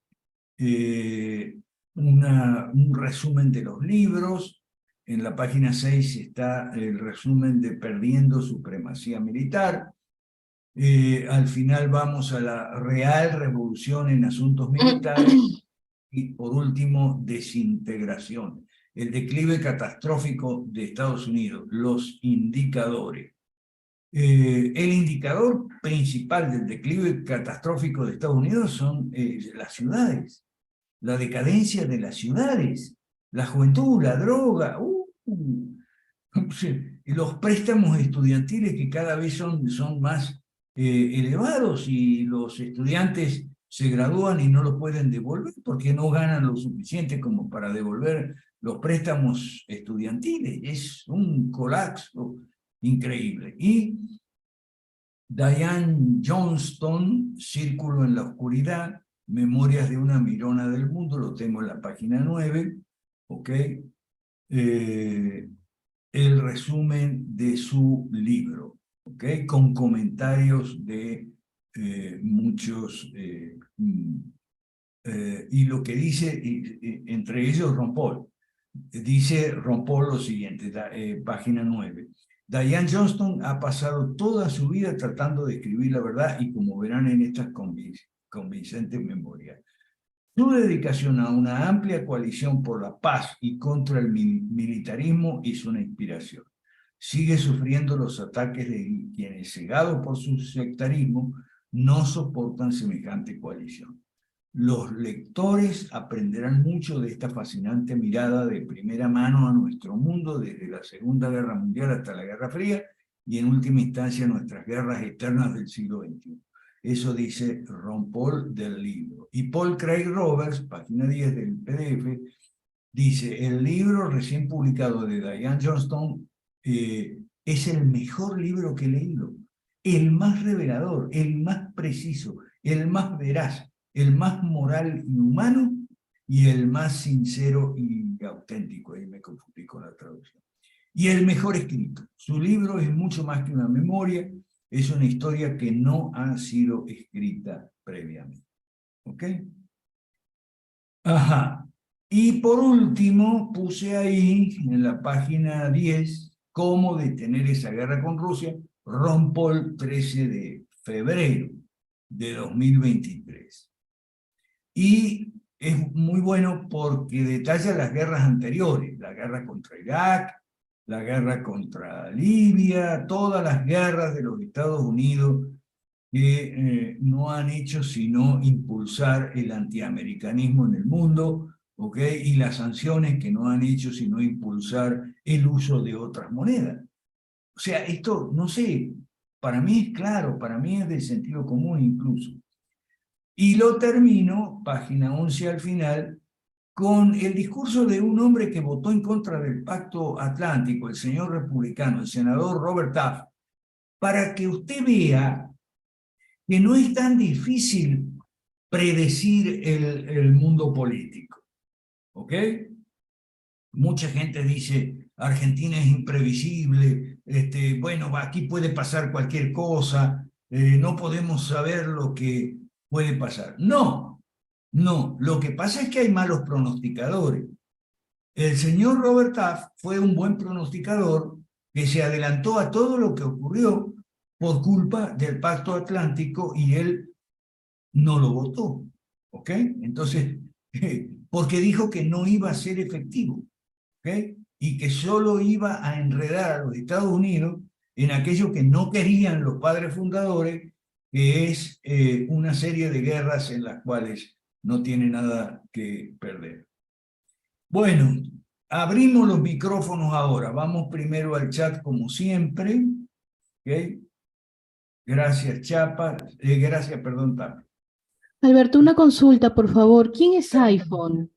un resumen de los libros, en la página 6 está el resumen de Perdiendo Supremacía Militar. Al final vamos a la real revolución en asuntos militares y por último desintegración, el declive catastrófico de Estados Unidos, los indicadores. El indicador principal del declive catastrófico de Estados Unidos son las ciudades, la decadencia de las ciudades, la juventud, la droga, los préstamos estudiantiles que cada vez son más elevados y los estudiantes se gradúan y no lo pueden devolver porque no ganan lo suficiente como para devolver los préstamos estudiantiles. Es un colapso increíble. Y Diane Johnston, Círculo en la oscuridad, Memorias de una mirona del mundo, lo tengo en la página 9, ¿ok? El resumen de su libro, ¿ok? Con comentarios de muchos, y lo que dice, entre ellos Ron Paul, dice Ron Paul lo siguiente, página 9. Diane Johnston ha pasado toda su vida tratando de escribir la verdad y como verán en estas convincentes memorias. Su dedicación a una amplia coalición por la paz y contra el militarismo es una inspiración. Sigue sufriendo los ataques de quienes, cegados por su sectarismo, no soportan semejante coalición. Los lectores aprenderán mucho de esta fascinante mirada de primera mano a nuestro mundo desde la Segunda Guerra Mundial hasta la Guerra Fría y en última instancia nuestras guerras eternas del siglo XXI. Eso dice Ron Paul del libro. Y Paul Craig Roberts, página 10 del PDF, dice, el libro recién publicado de Diane Johnston es el mejor libro que he leído, el más revelador, el más preciso, el más veraz, el más moral y humano y el más sincero y auténtico. Ahí me confundí con la traducción. Y el mejor escrito. Su libro es mucho más que una memoria, es una historia que no ha sido escrita previamente. ¿Ok? Ajá. Y por último, puse ahí en la página 10 cómo detener esa guerra con Rusia, Ron Paul, 13 de febrero de 2023. Y es muy bueno porque detalla las guerras anteriores, la guerra contra Irak, la guerra contra Libia, todas las guerras de los Estados Unidos que no han hecho sino impulsar el antiamericanismo en el mundo, ¿ok? Y las sanciones que no han hecho sino impulsar el uso de otras monedas. O sea, esto, no sé, para mí es claro, para mí es de sentido común incluso. Y lo termino, página 11 al final, con el discurso de un hombre que votó en contra del Pacto Atlántico, el señor republicano, el senador Robert Taft, para que usted vea que no es tan difícil predecir el mundo político, ¿ok? Mucha gente dice, Argentina es imprevisible, bueno, aquí puede pasar cualquier cosa, no podemos saber lo que puede pasar. No, no, lo que pasa es que hay malos pronosticadores. El señor Robert Taft fue un buen pronosticador que se adelantó a todo lo que ocurrió por culpa del Pacto Atlántico y él no lo votó, ¿ok? Entonces, porque dijo que no iba a ser efectivo, ¿ok? Y que solo iba a enredar a los Estados Unidos en aquello que no querían los padres fundadores, que es una serie de guerras en las cuales no tiene nada que perder. Bueno, abrimos los micrófonos ahora. Vamos primero al chat como siempre. ¿Ok? Gracias, Chapa. Gracias, perdón, Tapa. Alberto, una consulta, por favor. ¿Quién es iPhone?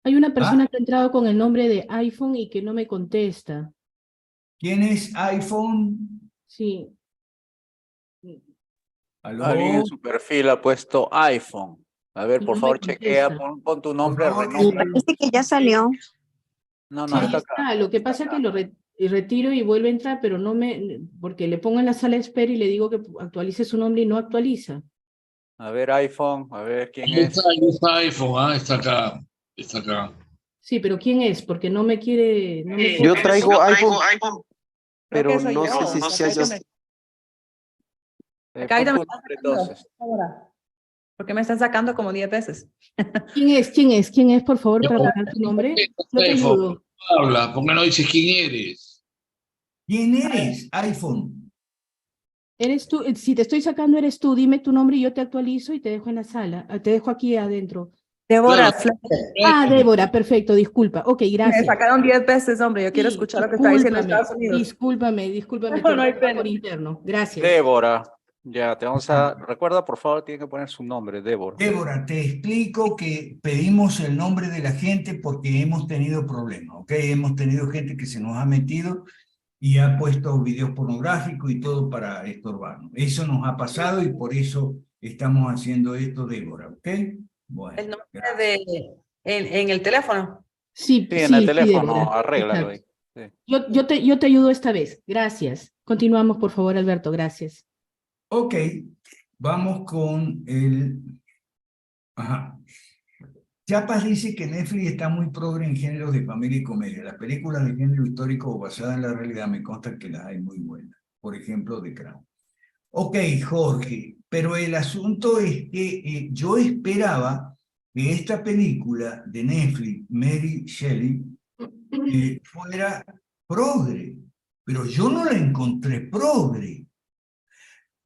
Hay una persona que ha entrado con el nombre de iPhone y que no me contesta. ¿Quién es iPhone? Sí. Alguien en ¿Aló? su perfil ha puesto iPhone. A ver, Y por no me favor, chequea, contesta. pon tu Por nombre, favor, renombra. Parece que ya salió. No, Ahí está acá. está, lo que pasa es que lo retiro y vuelve a entrar, pero no me, porque le pongo en la sala de espera y le digo que actualice su nombre y no actualiza. A ver, iPhone, a ver quién Ahí es. está iPhone, está acá, está acá. Sí, pero ¿quién es? Porque no me quiere, no me Yo quiere- traigo iPhone, Creo pero que soy no yo. sé si Acá ahorita sea. acá Pon ahorita me tu están nombre sacando. entonces. Ahora. ¿Por qué me están sacando como 10 veces? ¿Quién es? ¿Quién es? ¿Quién es, por favor, Ya, para ¿por poner tu qué no nombre? contestas, Yo te iPhone? ayudo. Habla, ¿por qué no dices quién eres? ¿Quién eres, iPhone? Eres tú, si te estoy sacando eres tú, dime tu nombre y yo te actualizo y te dejo en la sala, te dejo aquí adentro. Débora Claro. Fletcher. Ah, Débora, perfecto, disculpa. Ok, Me gracias. sacaron 10 veces, hombre. Yo quiero Sí, escuchar lo que está diciendo discúlpame, Estados Unidos. discúlpame, No, no hay te pena. por interno. Gracias. Débora. Ya, te vamos a. Recuerda, por favor, tiene que poner su nombre, Débora. Débora, te explico que pedimos el nombre de la gente porque hemos tenido problemas, ¿ok? Hemos tenido gente que se nos ha metido y ha puesto videos pornográficos y todo para estorbarnos. Eso nos ha pasado y por eso estamos haciendo esto, Débora, ¿ok? Bueno, El nombre gracias. en el teléfono. Sí, Sí, en el sí, teléfono, Débora. arréglalo Exacto. ahí. Sí. Yo te ayudo esta vez. Gracias. Continuamos, por favor, Alberto. Gracias. Ok, vamos con el... Ajá. Chiapas dice que Netflix está muy progre en géneros de familia y comedia. Las películas de género histórico o basadas en la realidad me consta que las hay muy buenas. Por ejemplo, The Crown. Ok, Jorge, pero el asunto es que yo esperaba que esta película de Netflix, Mary Shelley, fuera progre, pero yo no la encontré progre.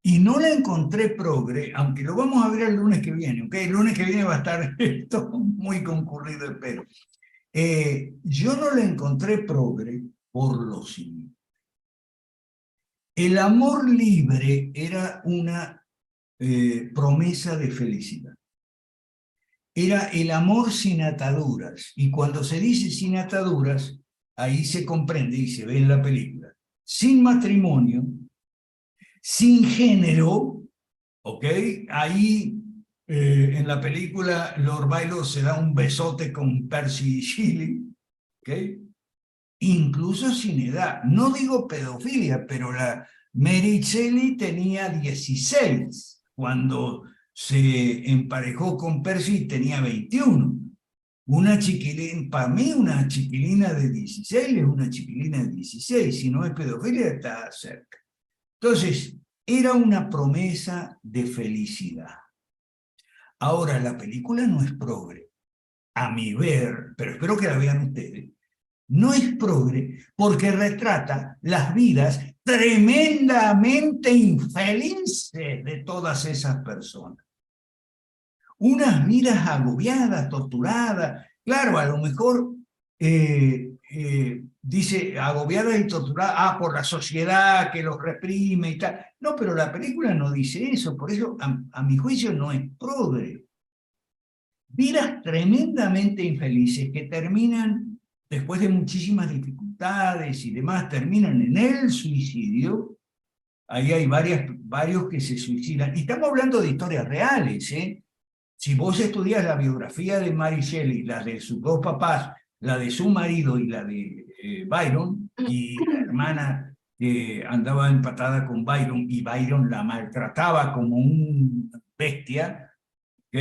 Y no la encontré progre, aunque lo vamos a ver el lunes que viene, ¿ok? El lunes que viene va a estar esto muy concurrido, espero. Yo no la encontré progre por lo siguiente. El amor libre era una promesa de felicidad. Era el amor sin ataduras. Y cuando se dice sin ataduras, ahí se comprende y se ve en la película. Sin matrimonio, sin género, ¿ok? Ahí en la película Lord Byron se da un besote con Percy Shelley, ¿ok? Incluso sin edad. No digo pedofilia, pero la Mary Shelley tenía 16 cuando se emparejó con Percy, tenía 21. Una chiquilina, para mí una chiquilina de 16 es una chiquilina de 16, si no es pedofilia está cerca. Entonces, era una promesa de felicidad. Ahora, la película no es progre, a mi ver, pero espero que la vean ustedes. No es progre porque retrata las vidas tremendamente infelices de todas esas personas. Unas vidas agobiadas, torturadas. Claro, a lo mejor dice agobiadas y torturadas, por la sociedad que los reprime y tal. No, pero la película no dice eso, por eso a mi juicio no es progre. Vidas tremendamente infelices que terminan, después de muchísimas dificultades y demás, terminan en el suicidio. Ahí hay varios que se suicidan. Y estamos hablando de historias reales, ¿eh? Si vos estudias la biografía de Mary Shelley, la de sus dos papás, la de su marido y la de Byron, y la hermana que andaba empatada con Byron, y Byron la maltrataba como un bestia, ¿ok?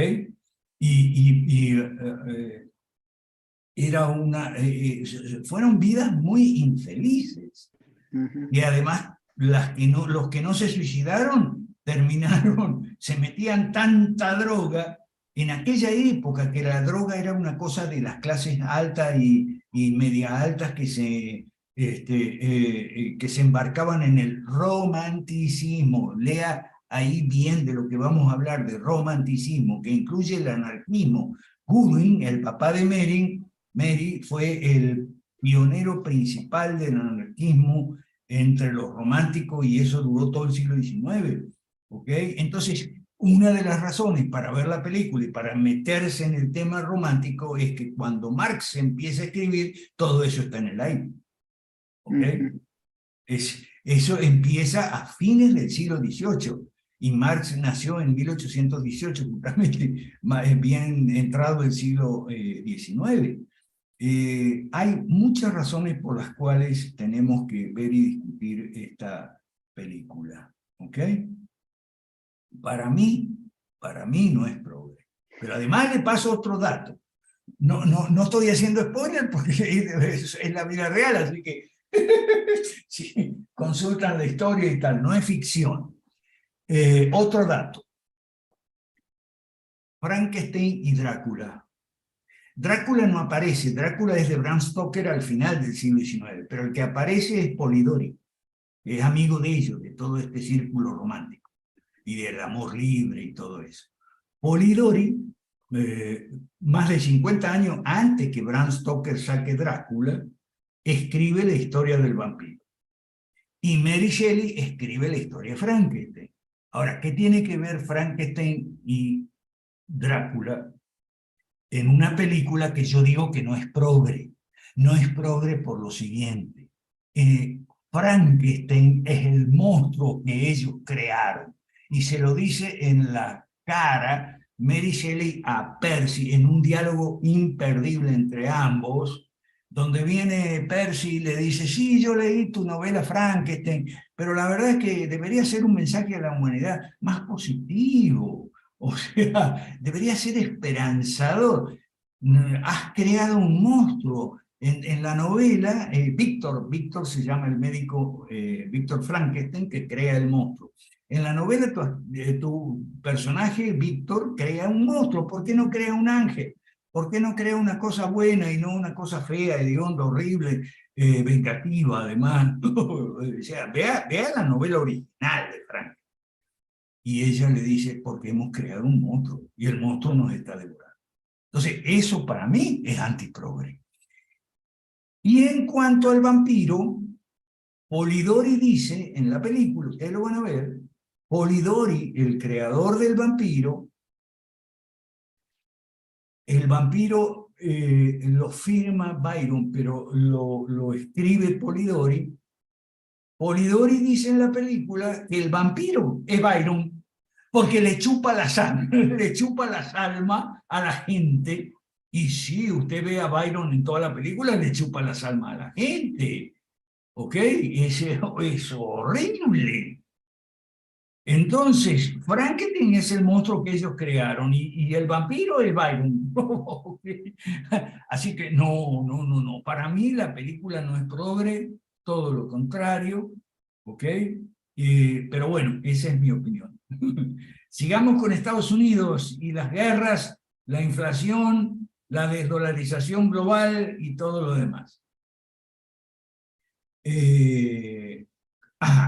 Era fueron vidas muy infelices. Y además, los que no se suicidaron terminaron, se metían tanta droga. En aquella época que la droga era una cosa de las clases altas y media altas que se embarcaban en el romanticismo. Lea ahí bien de lo que vamos a hablar, de romanticismo, que incluye el anarquismo. Goodwin, el papá de Mary fue el pionero principal del anarquismo entre los románticos y eso duró todo el siglo XIX. ¿Ok? Entonces, una de las razones para ver la película y para meterse en el tema romántico es que cuando Marx empieza a escribir, todo eso está en el aire. ¿Ok? Eso empieza a fines del siglo XVIII. y Marx nació en 1818, justamente bien entrado el siglo XIX. Hay muchas razones por las cuales tenemos que ver y discutir esta película, ¿ok? Para mí no es progre. Pero además le paso otro dato. No estoy haciendo spoiler porque es la vida real, así que sí, consultan la historia y tal, no es ficción. Otro dato. Frankenstein y Drácula. Drácula no aparece, Drácula es de Bram Stoker al final del siglo XIX, pero el que aparece es Polidori, que es amigo de ellos, de todo este círculo romántico, y del amor libre y todo eso. Polidori, más de 50 años antes que Bram Stoker saque Drácula, escribe la historia del vampiro. Y Mary Shelley escribe la historia de Frankenstein. Ahora, ¿qué tiene que ver Frankenstein y Drácula en una película que yo digo que no es progre? No es progre por lo siguiente. Frankenstein es el monstruo que ellos crearon. Y se lo dice en la cara Mary Shelley a Percy, en un diálogo imperdible entre ambos, donde viene Percy y le dice, sí, yo leí tu novela Frankenstein, pero la verdad es que debería ser un mensaje a la humanidad más positivo. O sea, debería ser esperanzador. Has creado un monstruo. En la novela, Víctor se llama el médico, Víctor Frankenstein, que crea el monstruo. En la novela tu personaje, Víctor, crea un monstruo. ¿Por qué no crea un ángel? ¿Por qué no crea una cosa buena y no una cosa fea, hedionda, horrible, vengativa, además? O sea, vea la novela original de Frankenstein. Y ella le dice, porque hemos creado un monstruo y el monstruo nos está devorando. Entonces, eso para mí es antiprogre. Y en cuanto al vampiro, Polidori dice en la película, ustedes lo van a ver, Polidori, el creador del vampiro, el vampiro lo firma Byron, pero lo escribe Polidori. Polidori dice en la película que el vampiro es Byron, porque le chupa la sangre, le chupa las almas a la gente. Y sí, usted ve a Byron en toda la película, le chupa las almas a la gente. ¿Ok? Es horrible. Entonces, Frankenstein es el monstruo que ellos crearon y el vampiro es Byron. Así que no. Para mí la película no es progre, todo lo contrario. ¿Ok? Pero bueno, esa es mi opinión. Sigamos con Estados Unidos y las guerras, la inflación, la desdolarización global y todo lo demás.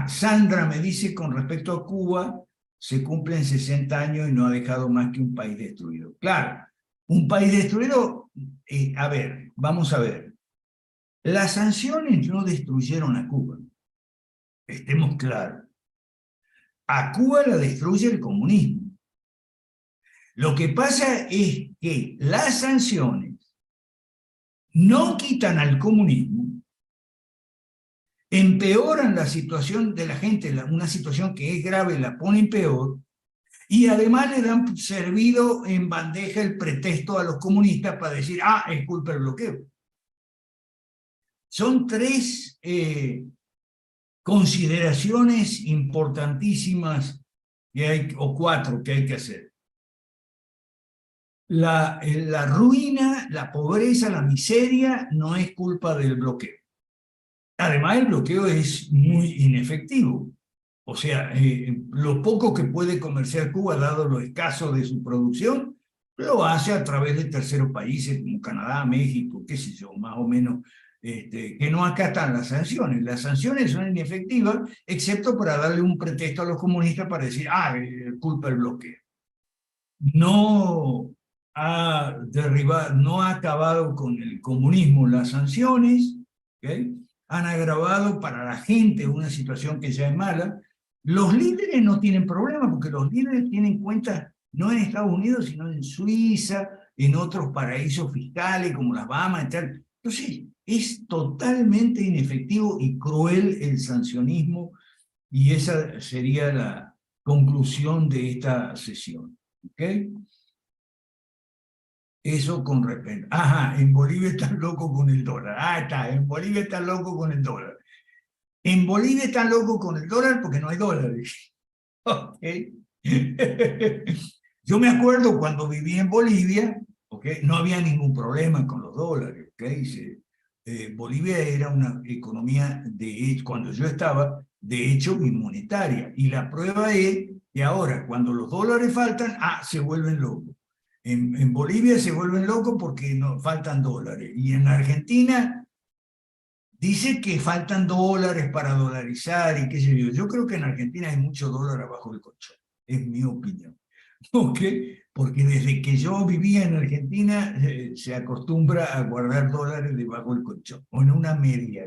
Sandra me dice con respecto a Cuba, se cumplen 60 años y no ha dejado más que un país destruido. Claro, un país destruido, a ver, vamos a ver. Las sanciones no destruyeron a Cuba, estemos claros. A Cuba la destruye el comunismo. Lo que pasa es que las sanciones no quitan al comunismo, empeoran la situación de la gente, una situación que es grave la ponen peor, y además le dan servido en bandeja el pretexto a los comunistas para decir, es culpa del bloqueo. Son tres consideraciones importantísimas que hay, o cuatro que hay que hacer. La ruina, la pobreza, la miseria no es culpa del bloqueo. Además, el bloqueo es muy inefectivo. O sea, lo poco que puede comerciar Cuba, dado lo escaso de su producción, lo hace a través de terceros países como Canadá, México, qué sé yo, más o menos, que no acatan las sanciones. Las sanciones son inefectivas, excepto para darle un pretexto a los comunistas para decir, culpa del bloqueo. No ha acabado con el comunismo las sanciones, ¿okay? Han agravado para la gente una situación que ya es mala. Los líderes no tienen problema porque los líderes tienen cuentas no en Estados Unidos, sino en Suiza, en otros paraísos fiscales como las Bahamas y tal. Entonces, es totalmente inefectivo y cruel el sancionismo, y esa sería conclusión de esta sesión. ¿Ok? Eso con respecto. Ajá, en Bolivia están locos con el dólar. Ah, está, en Bolivia están locos con el dólar. En Bolivia están locos con el dólar porque no hay dólares. ¿Ok? Yo me acuerdo cuando viví en Bolivia, ¿ok? No había ningún problema con los dólares. ¿Ok? Bolivia era una economía, cuando yo estaba, de hecho, inmunitaria. Y la prueba es que ahora, cuando los dólares faltan, se vuelven locos. En Bolivia se vuelven locos porque nos faltan dólares. Y en Argentina dice que faltan dólares para dolarizar y qué sé yo. Yo creo que en Argentina hay mucho dólar abajo del colchón. Es mi opinión. ¿Ok? Porque desde que yo vivía en Argentina se acostumbra a guardar dólares debajo del colchón. O en una media.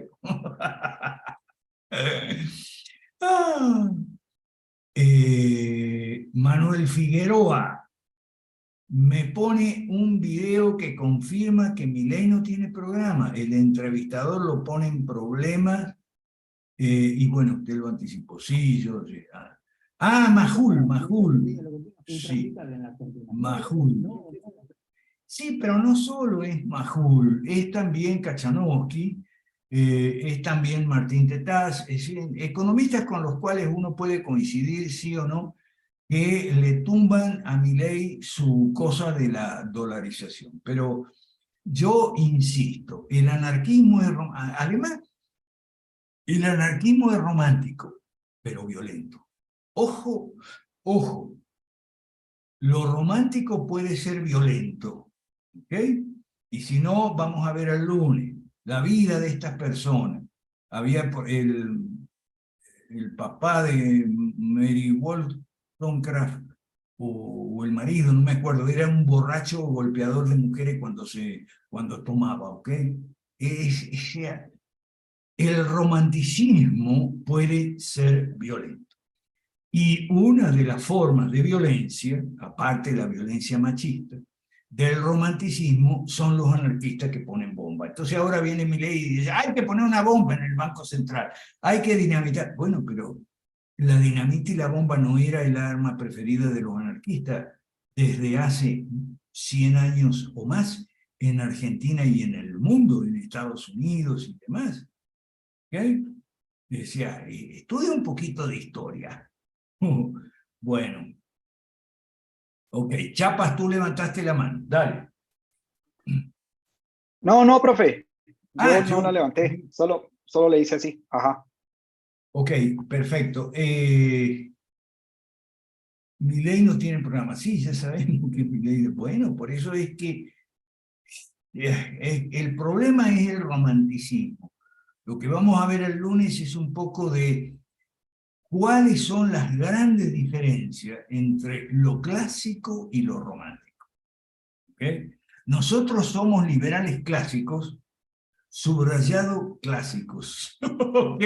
Manuel Figueroa me pone un video que confirma que Milei no tiene programa. El entrevistador lo pone en problemas y bueno, usted lo anticipó. Sí, yo... Majul. Sí, Majul. Sí, pero no solo es Majul, es también Kachanowski, es también Martín Tetaz, es decir, economistas con los cuales uno puede coincidir, sí o no, que le tumban a Milei su cosa de la dolarización. Pero yo insisto, el anarquismo es, además, el anarquismo es romántico, pero violento. Ojo, ojo, lo romántico puede ser violento, ¿ok? Y si no, vamos a ver el lunes, la vida de estas personas. Había el papá de Mary Wollstonecraft, o el marido, no me acuerdo, era un borracho golpeador de mujeres cuando tomaba, ¿ok? El romanticismo puede ser violento. Y una de las formas de violencia, aparte de la violencia machista, del romanticismo son los anarquistas que ponen bomba. Entonces ahora viene Milei y dice, hay que poner una bomba en el Banco Central, hay que dinamitar. Bueno, pero la dinamita y la bomba no era el arma preferida de los anarquistas desde hace 100 años o más en Argentina y en el mundo, en Estados Unidos y demás. ¿Okay? Decía, estudia un poquito de historia. Bueno. Ok, Chapas, tú levantaste la mano, dale. No, profe. Yo yo- no la levanté, solo le hice así. Ajá. Ok, perfecto. Milei no tiene programa. Sí, ya sabemos que Milei... Bueno, por eso es que el problema es el romanticismo. Lo que vamos a ver el lunes es un poco de cuáles son las grandes diferencias entre lo clásico y lo romántico. ¿Okay? Nosotros somos liberales clásicos, subrayado clásicos. ¿Ok?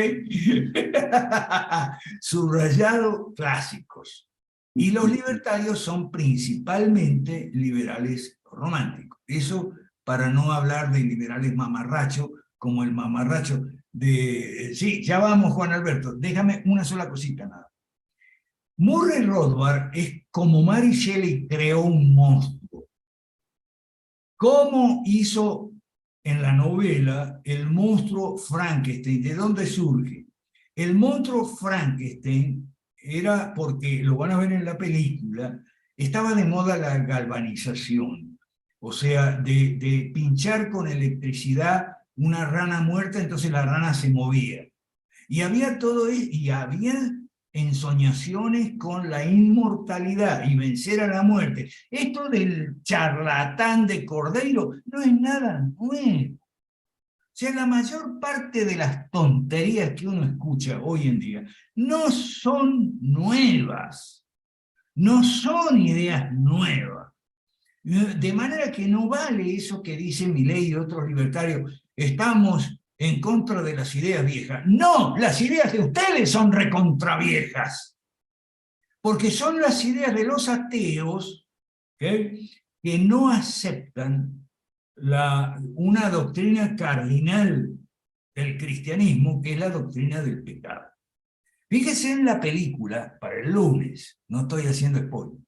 Subrayado clásicos. Y los libertarios son principalmente liberales románticos. Eso para no hablar de liberales mamarrachos, como el mamarracho de... Sí, ya vamos, Juan Alberto. Déjame una sola cosita nada. Murray Rothbard es como Mary Shelley creó un monstruo. ¿Cómo hizo en la novela el monstruo Frankenstein? ¿De dónde surge? El monstruo Frankenstein era porque, lo van a ver en la película, estaba de moda la galvanización, o sea, de pinchar con electricidad una rana muerta, entonces la rana se movía. Y había todo eso, y había ensoñaciones con la inmortalidad y vencer a la muerte. Esto del charlatán de Cordeiro no es nada nuevo. O sea, la mayor parte de las tonterías que uno escucha hoy en día no son nuevas, no son ideas nuevas. De manera que no vale eso que dice Milei y otros libertarios, estamos en contra de las ideas viejas. No, las ideas de ustedes son recontraviejas, porque son las ideas de los ateos, ¿okay?, que no aceptan una doctrina cardinal del cristianismo, que es la doctrina del pecado. Fíjese en la película, para el lunes, no estoy haciendo spoiler,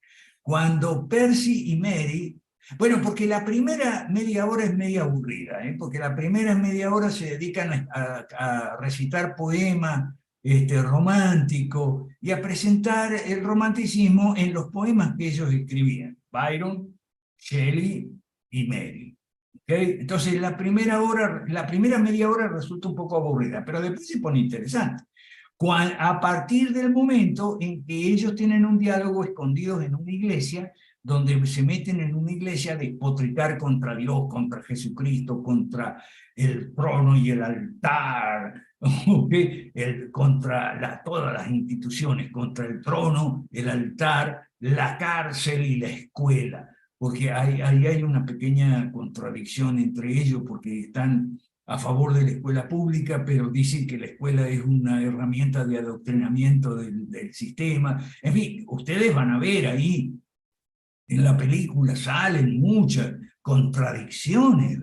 cuando Percy y Mary, bueno, porque la primera media hora es media aburrida, porque la primera media hora se dedican a recitar poemas románticos y a presentar el romanticismo en los poemas que ellos escribían, Byron, Shelley y Mary. ¿Okay? Entonces la primera media hora resulta un poco aburrida, pero después se pone interesante. A partir del momento en que ellos tienen un diálogo escondidos en una iglesia, donde se meten en una iglesia a despotricar contra Dios, contra Jesucristo, contra el trono y el altar, ¿okay? Contra todas las instituciones, contra el trono, el altar, la cárcel y la escuela. Porque ahí hay una pequeña contradicción entre ellos, porque están a favor de la escuela pública, pero dicen que la escuela es una herramienta de adoctrinamiento del sistema. En fin, ustedes van a ver ahí, en la película salen muchas contradicciones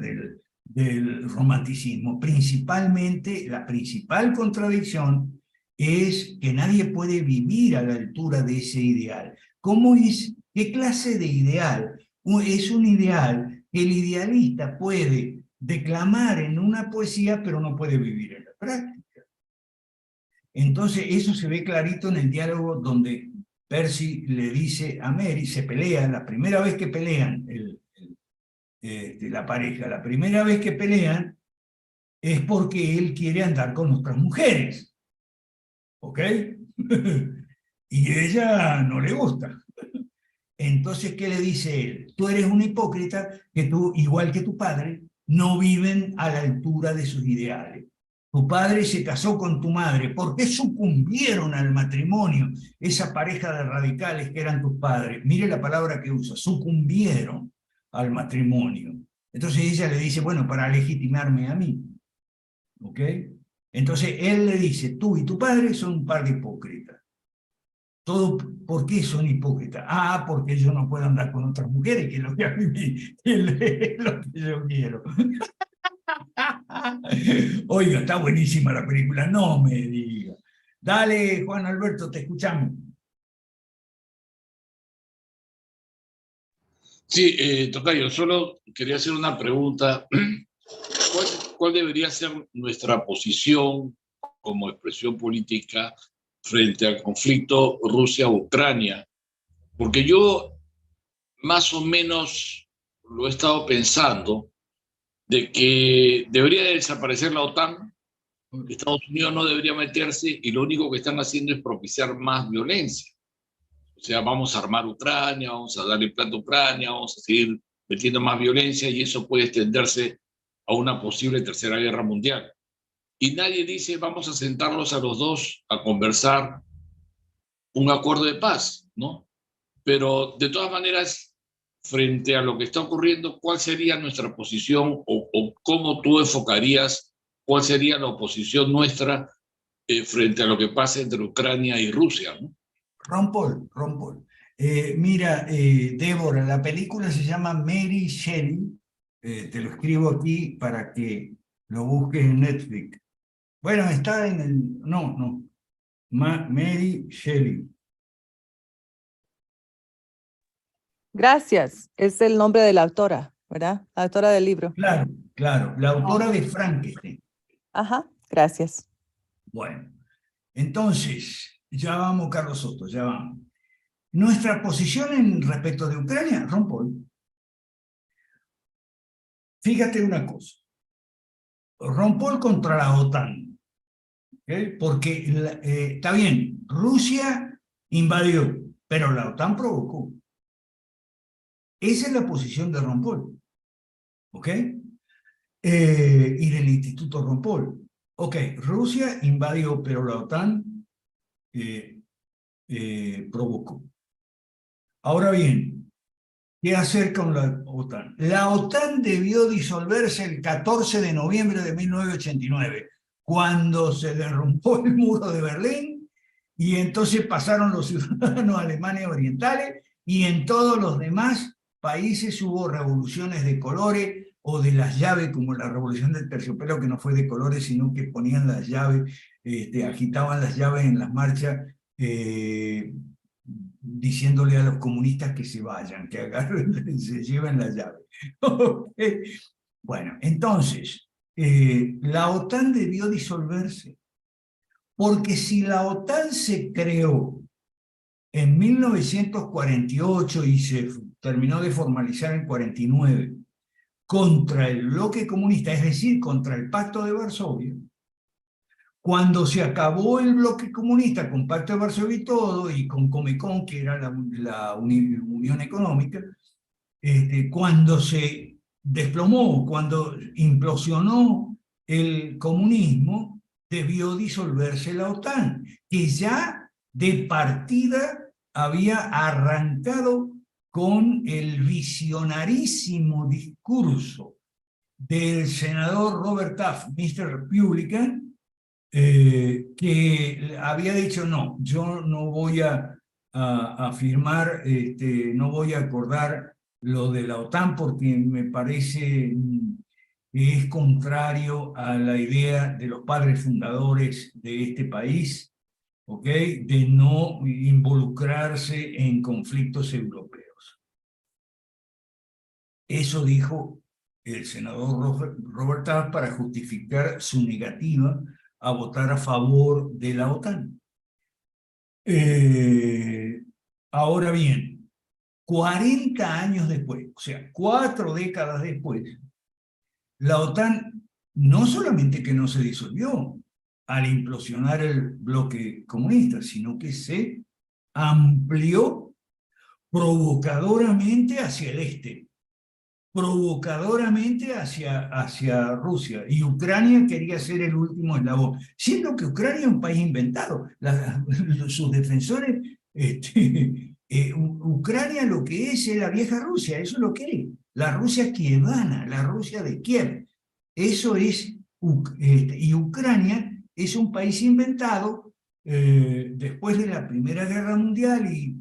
del romanticismo. Principalmente, la principal contradicción es que nadie puede vivir a la altura de ese ideal. ¿Cómo es? ¿Qué clase de ideal? Es un ideal que el idealista puede declamar en una poesía, pero no puede vivir en la práctica. Entonces, eso se ve clarito en el diálogo donde Percy le dice a Mary, se pelean, la primera vez que pelean la pareja, la primera vez que pelean es porque él quiere andar con otras mujeres. ¿Ok? Y ella no le gusta. Entonces, ¿qué le dice él? Tú eres un hipócrita, que tú, igual que tu padre, no viven a la altura de sus ideales. Tu padre se casó con tu madre. ¿Por qué sucumbieron al matrimonio esa pareja de radicales que eran tus padres? Mire la palabra que usa, sucumbieron al matrimonio. Entonces ella le dice, bueno, para legitimarme a mí. ¿Ok? Entonces él le dice, tú y tu padre son un par de hipócritas. Todo, ¿por qué son hipócritas? Ah, porque yo no puedo andar con otras mujeres, que es lo que a mí es lo que yo quiero. Oiga, está buenísima la película, no me diga. Dale, Juan Alberto, te escuchamos. Sí, tocayo, solo quería hacer una pregunta. ¿Cuál debería ser nuestra posición como expresión política frente al conflicto Rusia-Ucrania? Porque yo más o menos lo he estado pensando de que debería desaparecer la OTAN, Estados Unidos no debería meterse y lo único que están haciendo es propiciar más violencia. O sea, vamos a armar Ucrania, vamos a darle plata a Ucrania, vamos a seguir metiendo más violencia y eso puede extenderse a una posible tercera guerra mundial. Y nadie dice, vamos a sentarlos a los dos a conversar un acuerdo de paz, ¿no? Pero de todas maneras, frente a lo que está ocurriendo, ¿cuál sería nuestra posición o cómo tú enfocarías cuál sería la oposición nuestra frente a lo que pasa entre Ucrania y Rusia, ¿no? Ron Paul. Mira, Débora, la película se llama Mary Shelley. Te lo escribo aquí para que lo busques en Netflix. Bueno, está en el... No. Mary Shelley. Gracias. Es el nombre de la autora, ¿verdad? La autora del libro. Claro. La autora de Frankenstein. Ajá, gracias. Bueno, entonces, ya vamos, Carlos Soto, ya vamos. Nuestra posición en respecto de Ucrania, Ron Paul. Fíjate una cosa. Ron Paul contra la OTAN. ¿Okay? Porque, está bien, Rusia invadió, pero la OTAN provocó. Esa es la posición de Ron Paul. ¿Ok? Y del Instituto Ron Paul. Ok, Rusia invadió, pero la OTAN provocó. Ahora bien, ¿qué hacer con la OTAN? La OTAN debió disolverse el 14 de noviembre de 1989, cuando se derrumbó el muro de Berlín, y entonces pasaron los ciudadanos a Alemania Orientales, y en todos los demás países hubo revoluciones de colores, o de las llaves, como la revolución del terciopelo, que no fue de colores, sino que ponían las llaves agitaban las llaves en las marchas, diciéndole a los comunistas que se vayan, que agarren, se lleven la llave. Bueno, entonces, la OTAN debió disolverse, porque si la OTAN se creó en 1948 y se terminó de formalizar en 49 contra el bloque comunista, es decir, contra el Pacto de Varsovia, cuando se acabó el bloque comunista con Pacto de Varsovia y todo, y con Comecon, que era la Unión Económica, cuando se desplomó, cuando implosionó el comunismo, debió disolverse la OTAN, que ya de partida había arrancado con el visionarísimo discurso del senador Robert Taft, Mr. Republican, que había dicho, no, yo no voy a firmar, no voy a acordar lo de la OTAN porque me parece que es contrario a la idea de los padres fundadores de este país, ¿ok? De no involucrarse en conflictos europeos. Eso dijo el senador Robert Taft para justificar su negativa a votar a favor de la OTAN. Ahora bien, 40 años después, o sea, 4 décadas después, la OTAN no solamente que no se disolvió al implosionar el bloque comunista, sino que se amplió provocadoramente hacia el este, provocadoramente hacia Rusia, y Ucrania quería ser el último eslabón, siendo que Ucrania es un país inventado. Sus defensores, Ucrania lo que es la vieja Rusia, eso es lo que es, la Rusia kievana, la Rusia de Kiev, eso es, y Ucrania es un país inventado después de la Primera Guerra Mundial y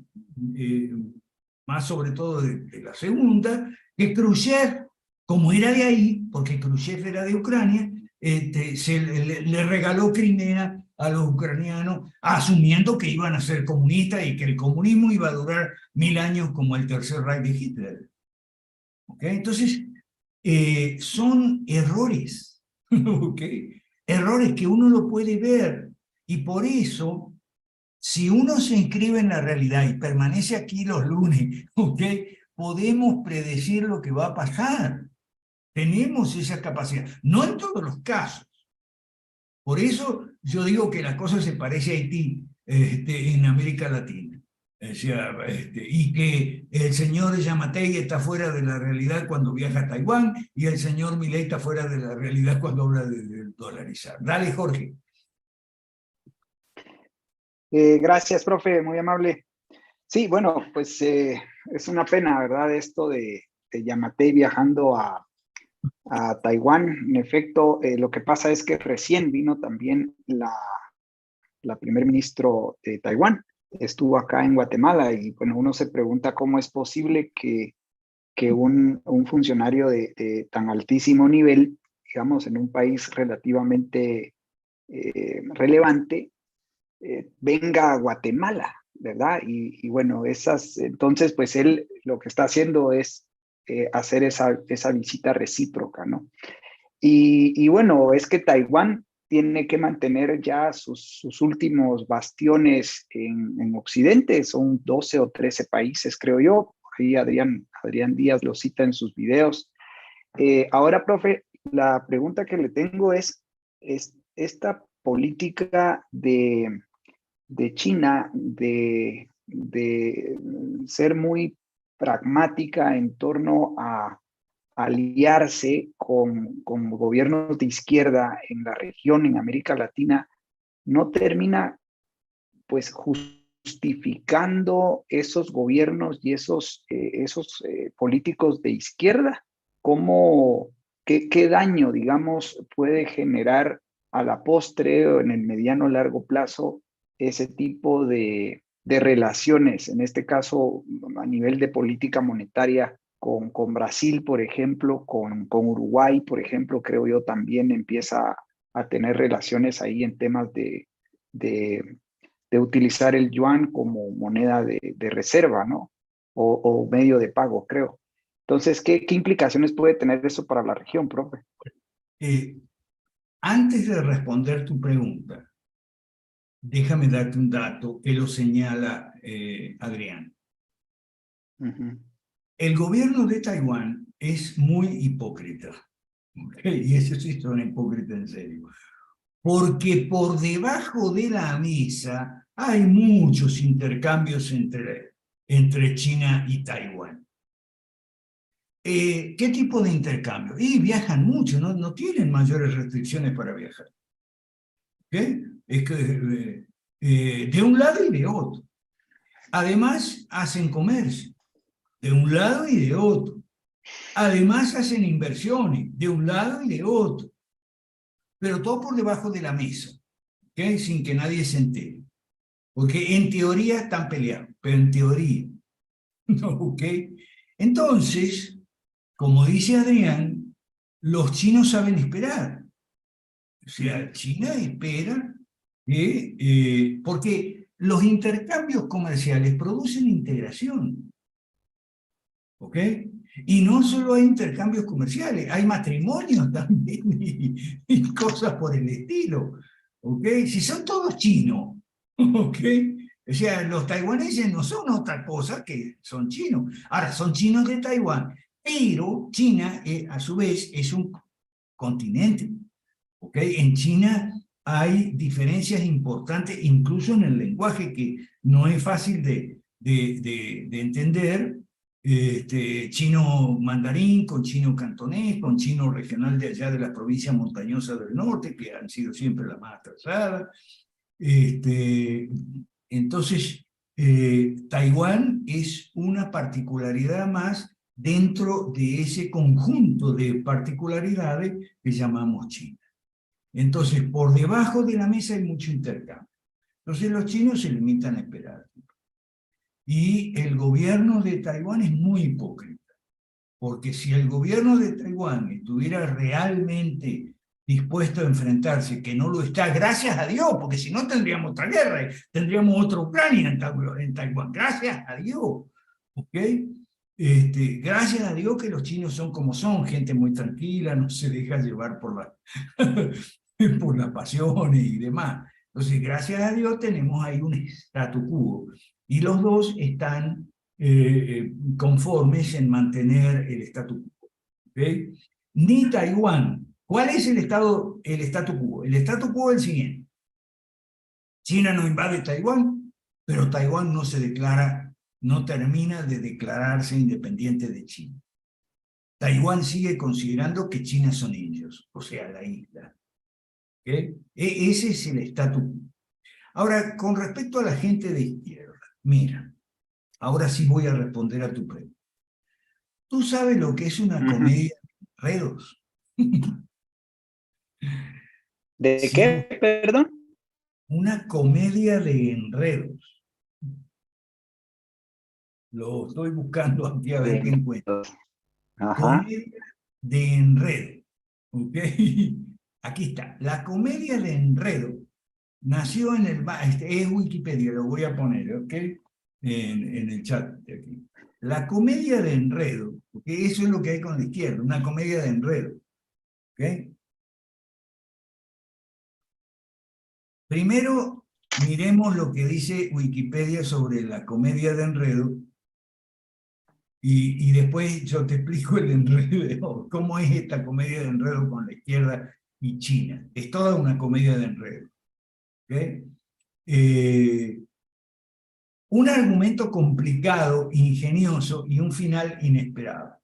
más sobre todo de la Segunda, que Khrushchev, como era de ahí, porque Khrushchev era de Ucrania, le regaló Crimea a los ucranianos, asumiendo que iban a ser comunistas y que el comunismo iba a durar 1000 años como el Tercer Reich de Hitler. ¿Okay? Entonces, son errores, ¿okay? Errores que uno lo puede ver, y por eso, si uno se inscribe en la realidad y permanece aquí los lunes, ¿okay? Podemos predecir lo que va a pasar. Tenemos esa capacidad, no en todos los casos. Por eso yo digo que la cosa se parece a Haití en América Latina. O sea, y que el señor Yamatei está fuera de la realidad cuando viaja a Taiwán y el señor Milei está fuera de la realidad cuando habla de dolarizar. Dale, Jorge. Gracias, profe, muy amable. Sí, bueno, pues es una pena, ¿verdad? Esto de Yamatei viajando a Taiwán. En efecto, lo que pasa es que recién vino también la primer ministro de Taiwán. Estuvo acá en Guatemala y bueno, uno se pregunta cómo es posible que un funcionario de tan altísimo nivel, digamos, en un país relativamente relevante, venga a Guatemala, ¿verdad? Y bueno, entonces pues él lo que está haciendo es hacer esa visita recíproca, ¿no? Y bueno, es que Taiwán tiene que mantener ya sus últimos bastiones en Occidente, son 12 o 13 países, creo yo. Ahí Adrián Díaz lo cita en sus videos. Ahora, profe, la pregunta que le tengo es esta política de China de ser muy pragmática en torno a aliarse con gobiernos de izquierda en la región, en América Latina, no termina pues justificando esos gobiernos y esos políticos de izquierda. ¿Qué daño, digamos, puede generar a la postre o en el mediano largo plazo ese tipo de relaciones, en este caso a nivel de política monetaria con Brasil, por ejemplo, con Uruguay, por ejemplo, creo yo también empieza a tener relaciones ahí en temas de utilizar el yuan como moneda de reserva, ¿no? O medio de pago, creo. Entonces, ¿qué implicaciones puede tener eso para la región, profe? Antes de responder tu pregunta, déjame darte un dato que lo señala Adrián. El gobierno de Taiwán es muy hipócrita, ¿okay? Y eso sí son hipócritas en serio, porque por debajo de la mesa hay muchos intercambios entre China y Taiwán. ¿Qué tipo de intercambio? Y viajan mucho, no tienen mayores restricciones para viajar. ¿Okay? Es que de un lado y de otro. Además, hacen comercio, de un lado y de otro. Además, hacen inversiones, de un lado y de otro. Pero todo por debajo de la mesa, ¿okay? Sin que nadie se entere. Porque en teoría están peleando, pero en teoría. ¿Ok? Entonces, como dice Adrián, los chinos saben esperar. O sea, China espera que, porque los intercambios comerciales producen integración. ¿Ok? Y no solo hay intercambios comerciales, hay matrimonios también y cosas por el estilo. ¿Ok? Si son todos chinos, ¿ok? O sea, los taiwaneses no son otra cosa que son chinos. Ahora, son chinos de Taiwán, pero China, a su vez, es un continente. ¿Ok? En China hay diferencias importantes, incluso en el lenguaje, que no es fácil de entender. Chino mandarín, con chino cantonés, con chino regional de allá de las provincias montañosas del norte, que han sido siempre las más atrasadas. Entonces, Taiwán es una particularidad más dentro de ese conjunto de particularidades que llamamos China. Entonces, por debajo de la mesa hay mucho intercambio. Entonces, los chinos se limitan a esperar. Y el gobierno de Taiwán es muy hipócrita, porque si el gobierno de Taiwán estuviera realmente dispuesto a enfrentarse, que no lo está, gracias a Dios, porque si no tendríamos otra guerra, tendríamos otra Ucrania en Taiwán, gracias a Dios, ¿ok? Gracias a Dios que los chinos son como son, gente muy tranquila, no se deja llevar por las pasiones y demás. Entonces, gracias a Dios tenemos ahí un statu quo, y los dos están conformes en mantener el statu quo. ¿Okay? Ni Taiwán. ¿Cuál es el statu quo? El statu quo es el siguiente. China no invade Taiwán, pero Taiwán no se declara, no termina de declararse independiente de China. Taiwán sigue considerando que China son ellos, o sea, la isla. ¿Okay? Ese es el statu quo. Ahora, con respecto a la gente de izquierda, mira, ahora sí voy a responder a tu pregunta. ¿Tú sabes lo que es una comedia de enredos? ¿De Sí, qué, perdón? una comedia de enredos. Lo estoy buscando aquí a ver qué encuentro. Ajá. Comedia de enredo. ¿Ok? Aquí está. La comedia de enredo nació en el... es Wikipedia, lo voy a poner, ¿ok? En el chat de aquí. La comedia de enredo, porque eso es lo que hay con la izquierda, una comedia de enredo. ¿Ok? Primero, miremos lo que dice Wikipedia sobre la comedia de enredo y después yo te explico el enredo, cómo es esta comedia de enredo con la izquierda y China. Es toda una comedia de enredo. ¿Okay? Un argumento complicado, ingenioso y un final inesperado.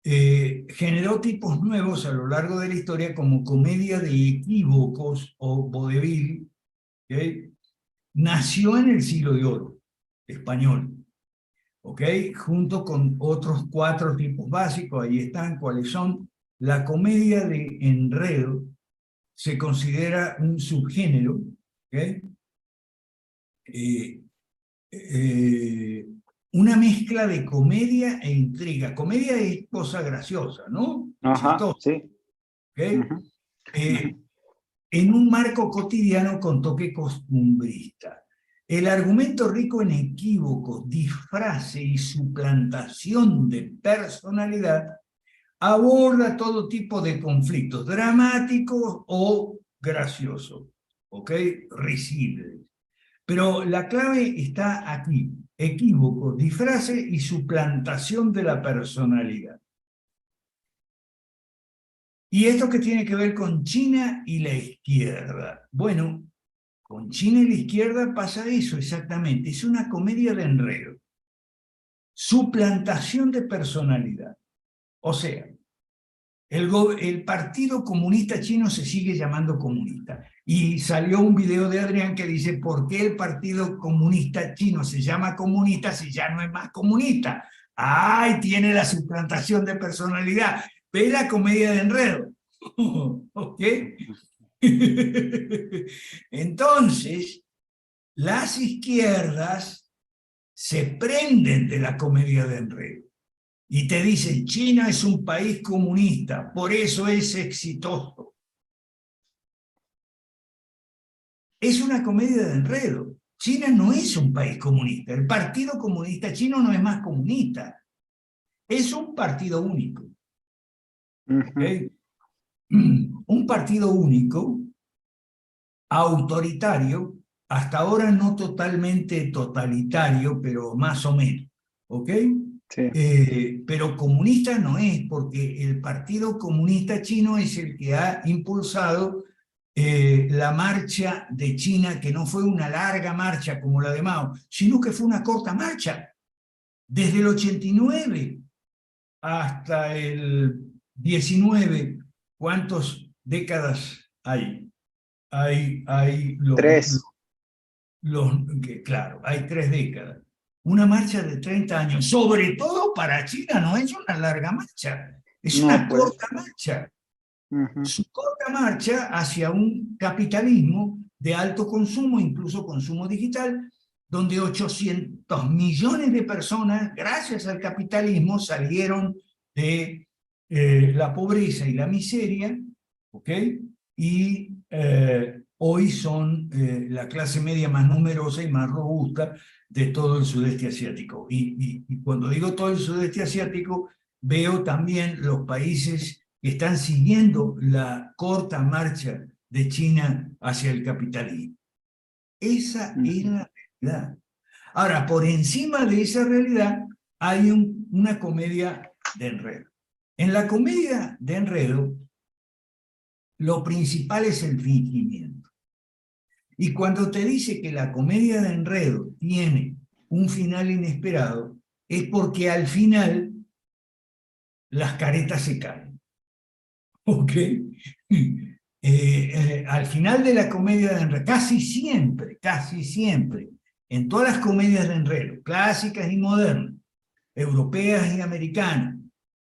Generó tipos nuevos a lo largo de la historia como comedia de equívocos o vodevil. ¿Okay? Nació en el siglo de oro español, ¿ok? Junto con otros 4 tipos básicos, ahí están, ¿cuáles son? La comedia de enredo se considera un subgénero, ¿ok? Una mezcla de comedia e intriga. Comedia es cosa graciosa, ¿no? Ajá, Chistosa, sí. ¿ok? en un marco cotidiano con toque costumbrista. El argumento rico en equívocos, disfrace y suplantación de personalidad aborda todo tipo de conflictos, dramáticos o graciosos, ¿ok? Risibles. Pero la clave está aquí: equívoco, disfrace y suplantación de la personalidad. ¿Y esto qué tiene que ver con China y la izquierda? Bueno, con China y la izquierda pasa eso exactamente. Es una comedia de enredo. Suplantación de personalidad. O sea, el Partido Comunista Chino se sigue llamando comunista. Y salió un video de Adrián que dice: ¿por qué el Partido Comunista Chino se llama comunista si ya no es más comunista? ¡Ay! Tiene la suplantación de personalidad. ¿Ve la comedia de enredo? ¿Ok? Entonces, las izquierdas se prenden de la comedia de enredo y te dicen: China es un país comunista, por eso es exitoso. Es una comedia de enredo. China no es un país comunista. El Partido Comunista Chino no es más comunista. Es un partido único. ¿Okay? Un partido único, autoritario, hasta ahora no totalmente totalitario, pero más o menos. ¿Ok? Sí. Pero comunista no es, porque el Partido Comunista Chino es el que ha impulsado la marcha de China, que no fue una larga marcha como la de Mao, sino que fue una corta marcha. Desde el 89 hasta el 19, ¿cuántas décadas hay? Hay Tres. Claro, hay 3 décadas. Una marcha de 30 años, sobre todo para China, no es una larga marcha, es una corta marcha. Su corta marcha hacia un capitalismo de alto consumo, incluso consumo digital, donde 800 millones de personas, gracias al capitalismo, salieron de la pobreza y la miseria, ¿ok? Y hoy son la clase media más numerosa y más robusta de todo el sudeste asiático. Y cuando digo todo el sudeste asiático, veo también los países que están siguiendo la corta marcha de China hacia el capitalismo. Esa es la realidad. Ahora, por encima de esa realidad hay una comedia de enredo. En la comedia de enredo, lo principal es el fingimiento. Y cuando te dice que la comedia de enredo tiene un final inesperado, es porque al final las caretas se caen. ¿Ok? Al final de la comedia de enredo, casi siempre, en todas las comedias de enredo, clásicas y modernas, europeas y americanas,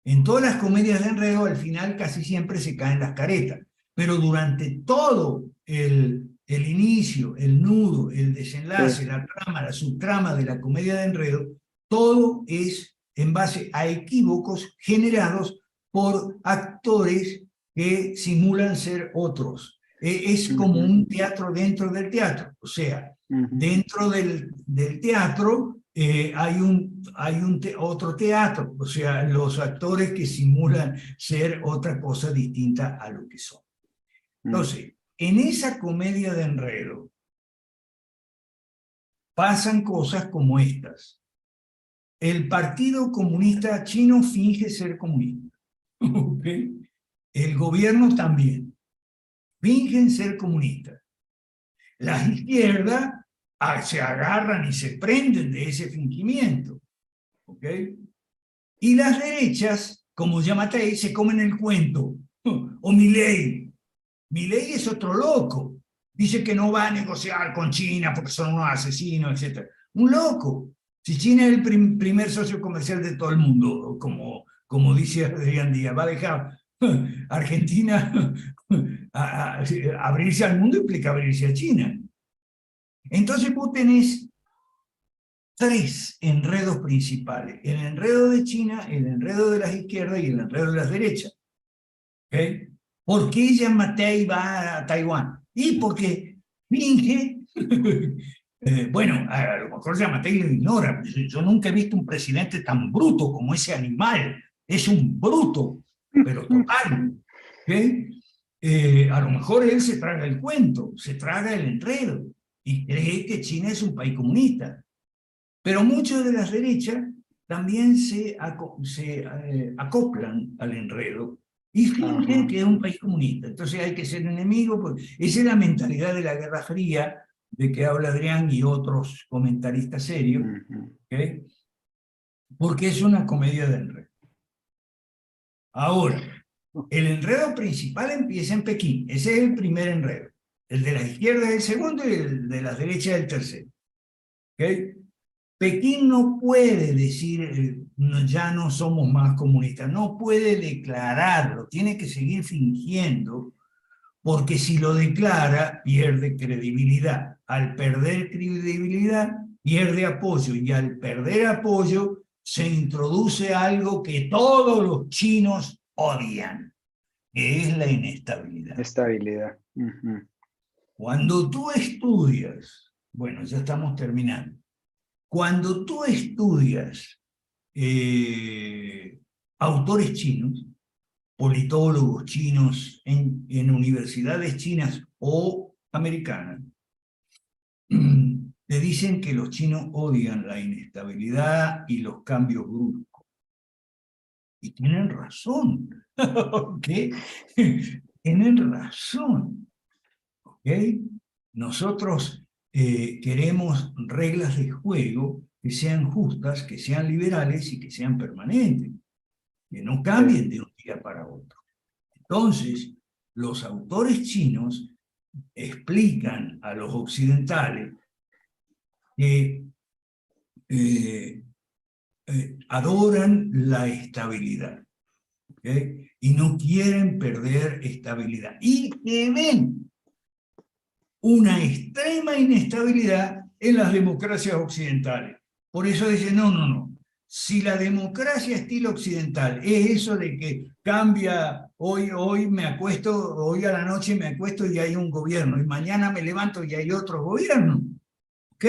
en todas las comedias de enredo, al final casi siempre se caen las caretas. Pero durante todo el inicio, el nudo, el desenlace, la trama, la subtrama de la comedia de enredo, todo es en base a equívocos generados por actores que simulan ser otros. Es como un teatro dentro del teatro. O sea, dentro del teatro hay otro teatro. O sea, los actores que simulan ser otra cosa distinta a lo que son. Entonces, en esa comedia de enredo pasan cosas como estas. El Partido Comunista Chino finge ser comunista. ¿Okay? El gobierno también. Fingen ser comunistas. Las izquierdas se agarran y se prenden de ese fingimiento. ¿Ok? Y las derechas, como Yamatei, se comen el cuento. O Milei. Milei es otro loco. Dice que no va a negociar con China porque son unos asesinos, etc. Un loco. Si China es el primer socio comercial de todo el mundo, como dice Adrián Díaz, va a dejar Argentina abrirse al mundo implica abrirse a China. Entonces vos tenés 3 enredos principales: el enredo de China, el enredo de las izquierdas y el enredo de las derechas. ¿Okay? ¿Por qué Yamatei va a Taiwán? Y porque finge, bueno, a lo mejor Yamatei lo ignora, yo nunca he visto un presidente tan bruto como ese animal, es un bruto, pero total, ¿ok? A lo mejor él se traga el cuento, se traga el enredo, y cree que China es un país comunista. Pero muchos de las derechas también se acoplan al enredo y fingen que es un país comunista. Entonces hay que ser enemigo, porque esa es la mentalidad de la Guerra Fría, de que habla Adrián y otros comentaristas serios, ¿okay? Porque es una comedia de enredo. Ahora, el enredo principal empieza en Pekín, ese es el primer enredo. El de la izquierda es el segundo y el de la derecha es el tercero. ¿Okay? Pekín no puede decir, ya no somos más comunistas, no puede declararlo, tiene que seguir fingiendo, porque si lo declara, pierde credibilidad. Al perder credibilidad, pierde apoyo, y al perder apoyo, se introduce algo que todos los chinos odian, que es la inestabilidad. Estabilidad. Cuando tú estudias, bueno, ya estamos terminando, cuando tú estudias autores chinos, politólogos chinos en universidades chinas o americanas, te dicen que los chinos odian la inestabilidad y los cambios bruscos. Y tienen razón, ¿ok? Tienen razón, ¿ok? Nosotros queremos reglas de juego que sean justas, que sean liberales y que sean permanentes, que no cambien de un día para otro. Entonces, los autores chinos explican a los occidentales que adoran la estabilidad, ¿okay? Y no quieren perder estabilidad. Y que ven una extrema inestabilidad en las democracias occidentales. Por eso dicen, no. Si la democracia estilo occidental es eso de que cambia, hoy me acuesto, hoy a la noche me acuesto y hay un gobierno, y mañana me levanto y hay otro gobierno, ¿ok?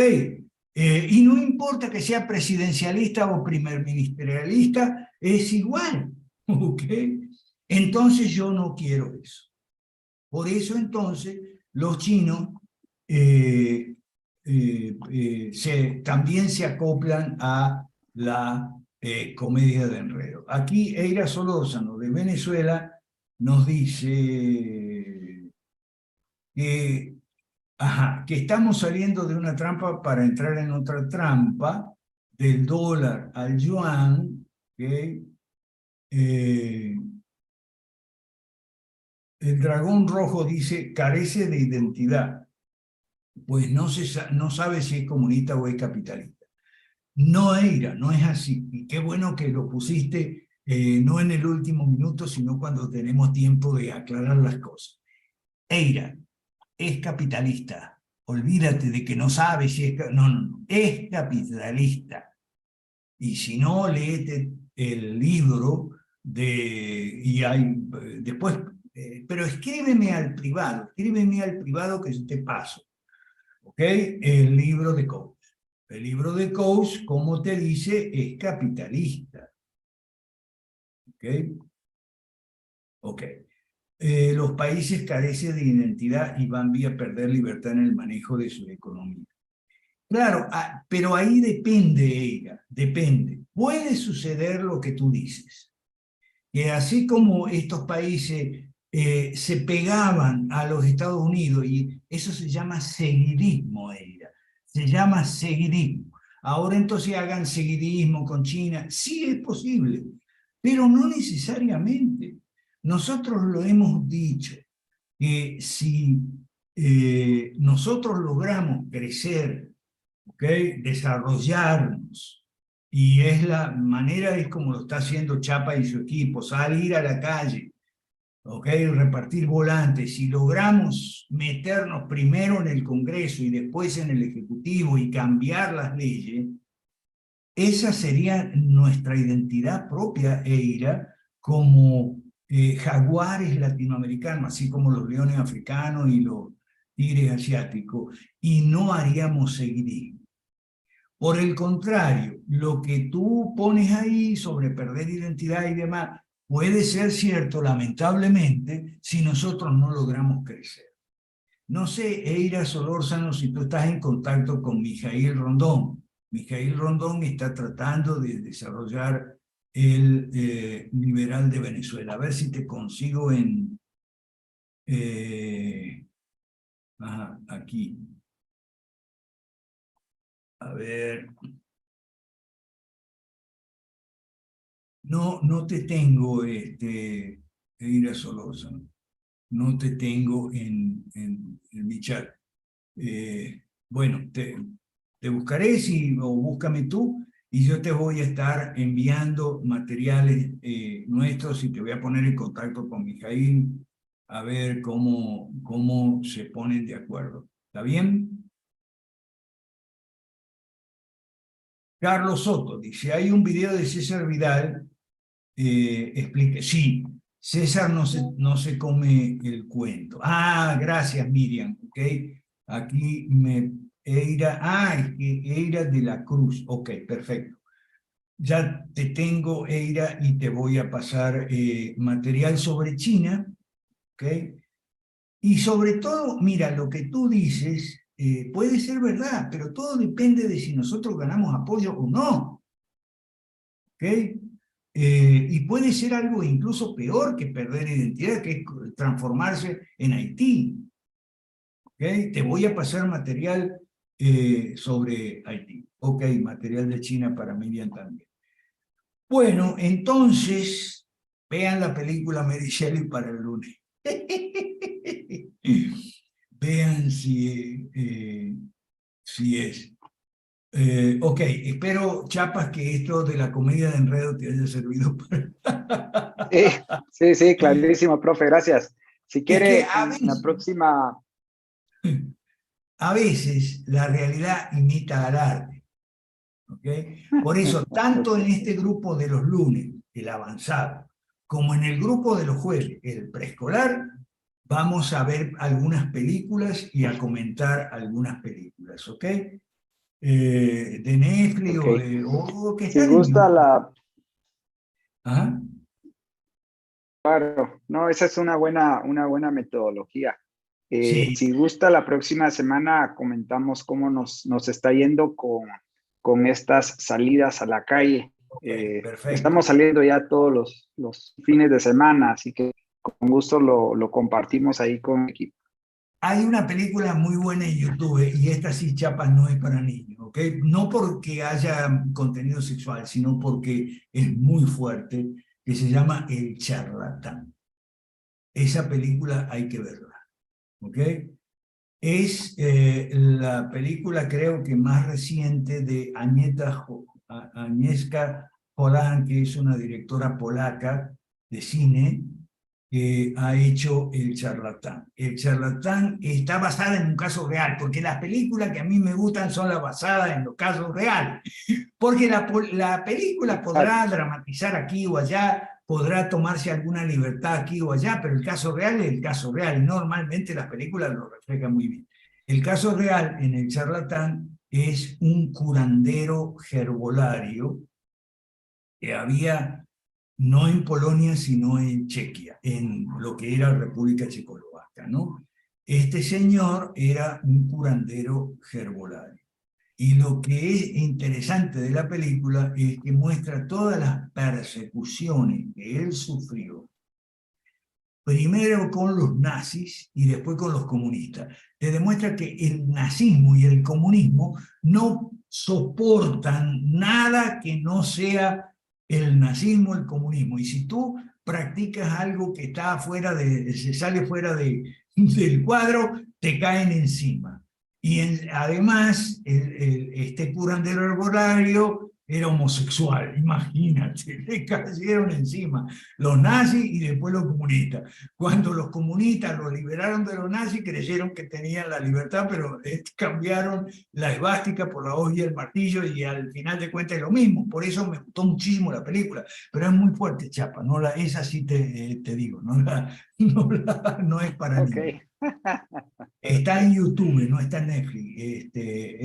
Y no importa que sea presidencialista o primerministerialista, es igual, ¿ok? Entonces yo no quiero eso. Por eso entonces los chinos también se acoplan a la comedia de enredo. Aquí Eira Solórzano de Venezuela nos dice que estamos saliendo de una trampa para entrar en otra trampa, del dólar al yuan, ¿okay? El dragón rojo dice, carece de identidad, pues no sabe si es comunista o es capitalista. No, Eira, no es así. Y qué bueno que lo pusiste no en el último minuto, sino cuando tenemos tiempo de aclarar las cosas. Eira es capitalista. Olvídate de que no sabe si es... No. Es capitalista. Y si no, léete el libro y hay... después... pero escríbeme al privado que yo te paso. ¿Ok? El libro de Coase. El libro de Coase, como te dice, es capitalista. ¿Ok? Ok. Los países carecen de identidad y van vía perder libertad en el manejo de su economía. Claro, pero ahí depende ella, depende. Puede suceder lo que tú dices, que así como estos países se pegaban a los Estados Unidos, y eso se llama seguidismo, ella, se llama seguidismo. Ahora entonces hagan seguidismo con China, sí es posible, pero no necesariamente. Nosotros lo hemos dicho, que si nosotros logramos crecer, ¿okay? Desarrollarnos, y es la manera, es como lo está haciendo Chapa y su equipo, salir a la calle, ¿okay? Repartir volantes, si logramos meternos primero en el Congreso y después en el Ejecutivo y cambiar las leyes, esa sería nuestra identidad propia, Eira, como jaguares latinoamericanos, así como los leones africanos y los tigres asiáticos, y no haríamos seguidismo. Por el contrario, lo que tú pones ahí sobre perder identidad y demás, puede ser cierto, lamentablemente, si nosotros no logramos crecer. No sé, Eira Solórzano, si tú estás en contacto con Mijaíl Rondón. Mijaíl Rondón está tratando de desarrollar el liberal de Venezuela. A ver si te consigo en... aquí. A ver... No te tengo, Eira Solórzano. No te tengo en mi chat. Bueno, te buscaré o búscame tú y yo te voy a estar enviando materiales nuestros y te voy a poner en contacto con Mijaíl a ver cómo se ponen de acuerdo. ¿Está bien? Carlos Soto dice, hay un video de César Vidal, explica, sí, César no se come el cuento. Ah, gracias Miriam, ok. Aquí Eira, es que Eira de la Cruz, ok, perfecto. Ya te tengo, Eira, y te voy a pasar material sobre China, ok. Y sobre todo, mira, lo que tú dices puede ser verdad, pero todo depende de si nosotros ganamos apoyo o no, ok. Y puede ser algo incluso peor que perder identidad, que es transformarse en Haití. ¿Okay? Te voy a pasar material sobre Haití. Ok, material de China para Miriam también. Bueno, entonces, vean la película Mary Shelley para el lunes. Vean si es. Ok, espero, Chapas, que esto de la comedia de enredo te haya servido para... Sí, clarísimo, profe, gracias. Si quiere, Es que en la próxima... a veces la realidad imita al arte. ¿Okay? Por eso, tanto en este grupo de los lunes, el avanzado, como en el grupo de los jueves, el preescolar, vamos a ver algunas películas y a comentar algunas películas, ¿ok? De Netflix Okay. o que Si están en gusta YouTube. la... ¿Ah? Claro, no, esa es una buena metodología. Sí, Si gusta, la próxima semana comentamos cómo nos está yendo con estas salidas a la calle. okay, perfecto. Estamos saliendo ya todos los fines de semana, así que con gusto lo compartimos ahí con el equipo. Hay una película muy buena en YouTube, y esta sí, Chapas, no es para niños, ¿ok? No porque haya contenido sexual, sino porque es muy fuerte, que se llama El Charlatán. Esa película hay que verla, ¿ok? Es la película, creo que más reciente, de Agnieszka Holland, que es una directora polaca de cine, que ha hecho El Charlatán. El Charlatán está basada en un caso real, porque las películas que a mí me gustan son las basadas en los casos reales, porque la película podrá dramatizar aquí o allá, podrá tomarse alguna libertad aquí o allá, pero el caso real es el caso real, y normalmente las películas lo reflejan muy bien. El caso real en El Charlatán es un curandero herbolario que había no en Polonia, sino en Chequia, en lo que era República Checoslovaca, ¿no? Este señor era un curandero herbolario. Y lo que es interesante de la película es que muestra todas las persecuciones que él sufrió, primero con los nazis y después con los comunistas. Te demuestra que el nazismo y el comunismo no soportan nada que no sea el nazismo, el comunismo. Y si tú practicas algo que está se sale fuera del cuadro, te caen encima. Y además, este curandero herbolario era homosexual, imagínate, le cayeron encima los nazis y después los comunistas. Cuando los comunistas los liberaron de los nazis, creyeron que tenían la libertad, pero cambiaron la esvástica por la hoz y el martillo, y al final de cuentas es lo mismo. Por eso me gustó muchísimo la película, pero es muy fuerte, Chapa, esa sí te digo, no es para niños. Está en YouTube, no está en Netflix.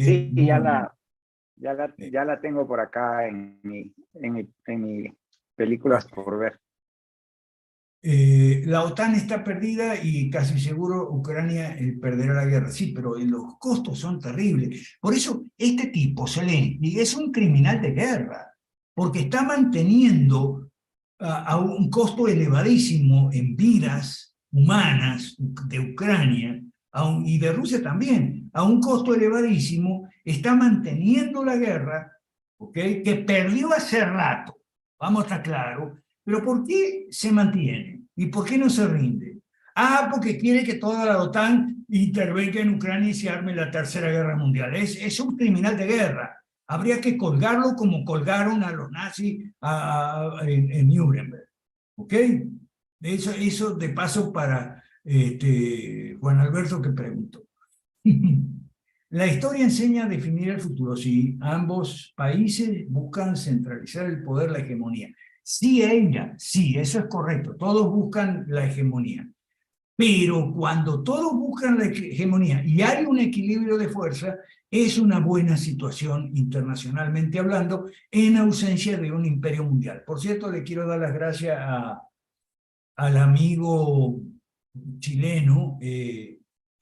Sí, muy ya bueno. ya la tengo por acá en mi películas por ver. La OTAN está perdida y casi seguro Ucrania perderá la guerra. Sí, pero los costos son terribles. Por eso este tipo, Zelensky, es un criminal de guerra, porque está manteniendo a un costo elevadísimo en vidas humanas de Ucrania y de Rusia también, a un costo elevadísimo, está manteniendo la guerra, ¿okay? Que perdió hace rato, vamos a estar claros. Pero ¿por qué se mantiene? ¿Y por qué no se rinde? Ah, porque quiere que toda la OTAN intervenga en Ucrania y se arme la Tercera Guerra Mundial. Es un criminal de guerra. Habría que colgarlo como colgaron a los nazis en Nuremberg. ¿Ok? Eso de paso para Juan Alberto que preguntó. La historia enseña a definir el futuro. Sí, ambos países buscan centralizar el poder, la hegemonía. Sí, sí, eso es correcto. Todos buscan la hegemonía. Pero cuando todos buscan la hegemonía y hay un equilibrio de fuerza, es una buena situación internacionalmente hablando, en ausencia de un imperio mundial. Por cierto, le quiero dar las gracias al amigo chileno,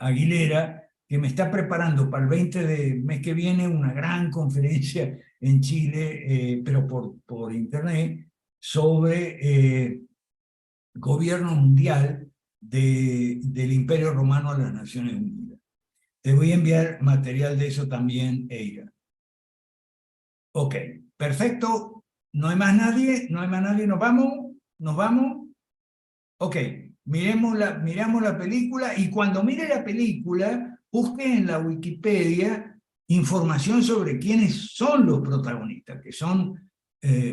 Aguilera, que me está preparando para el 20 de mes que viene una gran conferencia en Chile, pero por internet, sobre gobierno mundial del Imperio Romano a las Naciones Unidas. Te voy a enviar material de eso también, Eira. Ok, perfecto. ¿No hay más nadie? ¿No hay más nadie? ¿Nos vamos? ¿Nos vamos? Ok, miramos la película y cuando mire la película, busque en la Wikipedia información sobre quiénes son los protagonistas, que son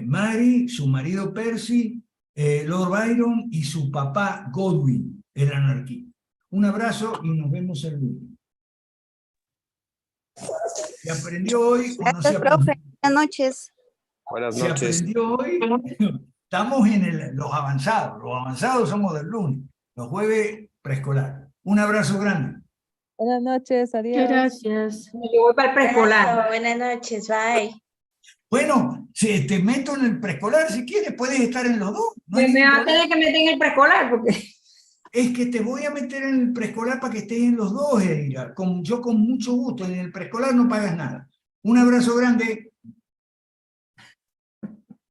Mary, su marido Percy, Lord Byron y su papá Godwin, el anarquista. Un abrazo y nos vemos el lunes. ¿Se aprendió hoy o no se Gracias, aprendió? profe. Buenas noches. Buenas ¿Se noches. aprendió hoy? Estamos en los avanzados somos del lunes, los jueves preescolar. Un abrazo grande. Buenas noches, adiós. Muchas gracias. Yo voy para el preescolar. Buenas noches, bye. Bueno, si te meto en el preescolar, si quieres, puedes estar en los dos. No hay Me ningún va a problema. tener que meter en el preescolar porque... Es que te voy a meter en el preescolar para que estés en los dos, Eira. Yo con mucho gusto. En el preescolar no pagas nada. Un abrazo grande.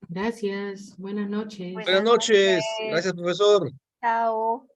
Gracias. Buenas noches. Buenas noches. Gracias, profesor. Chao.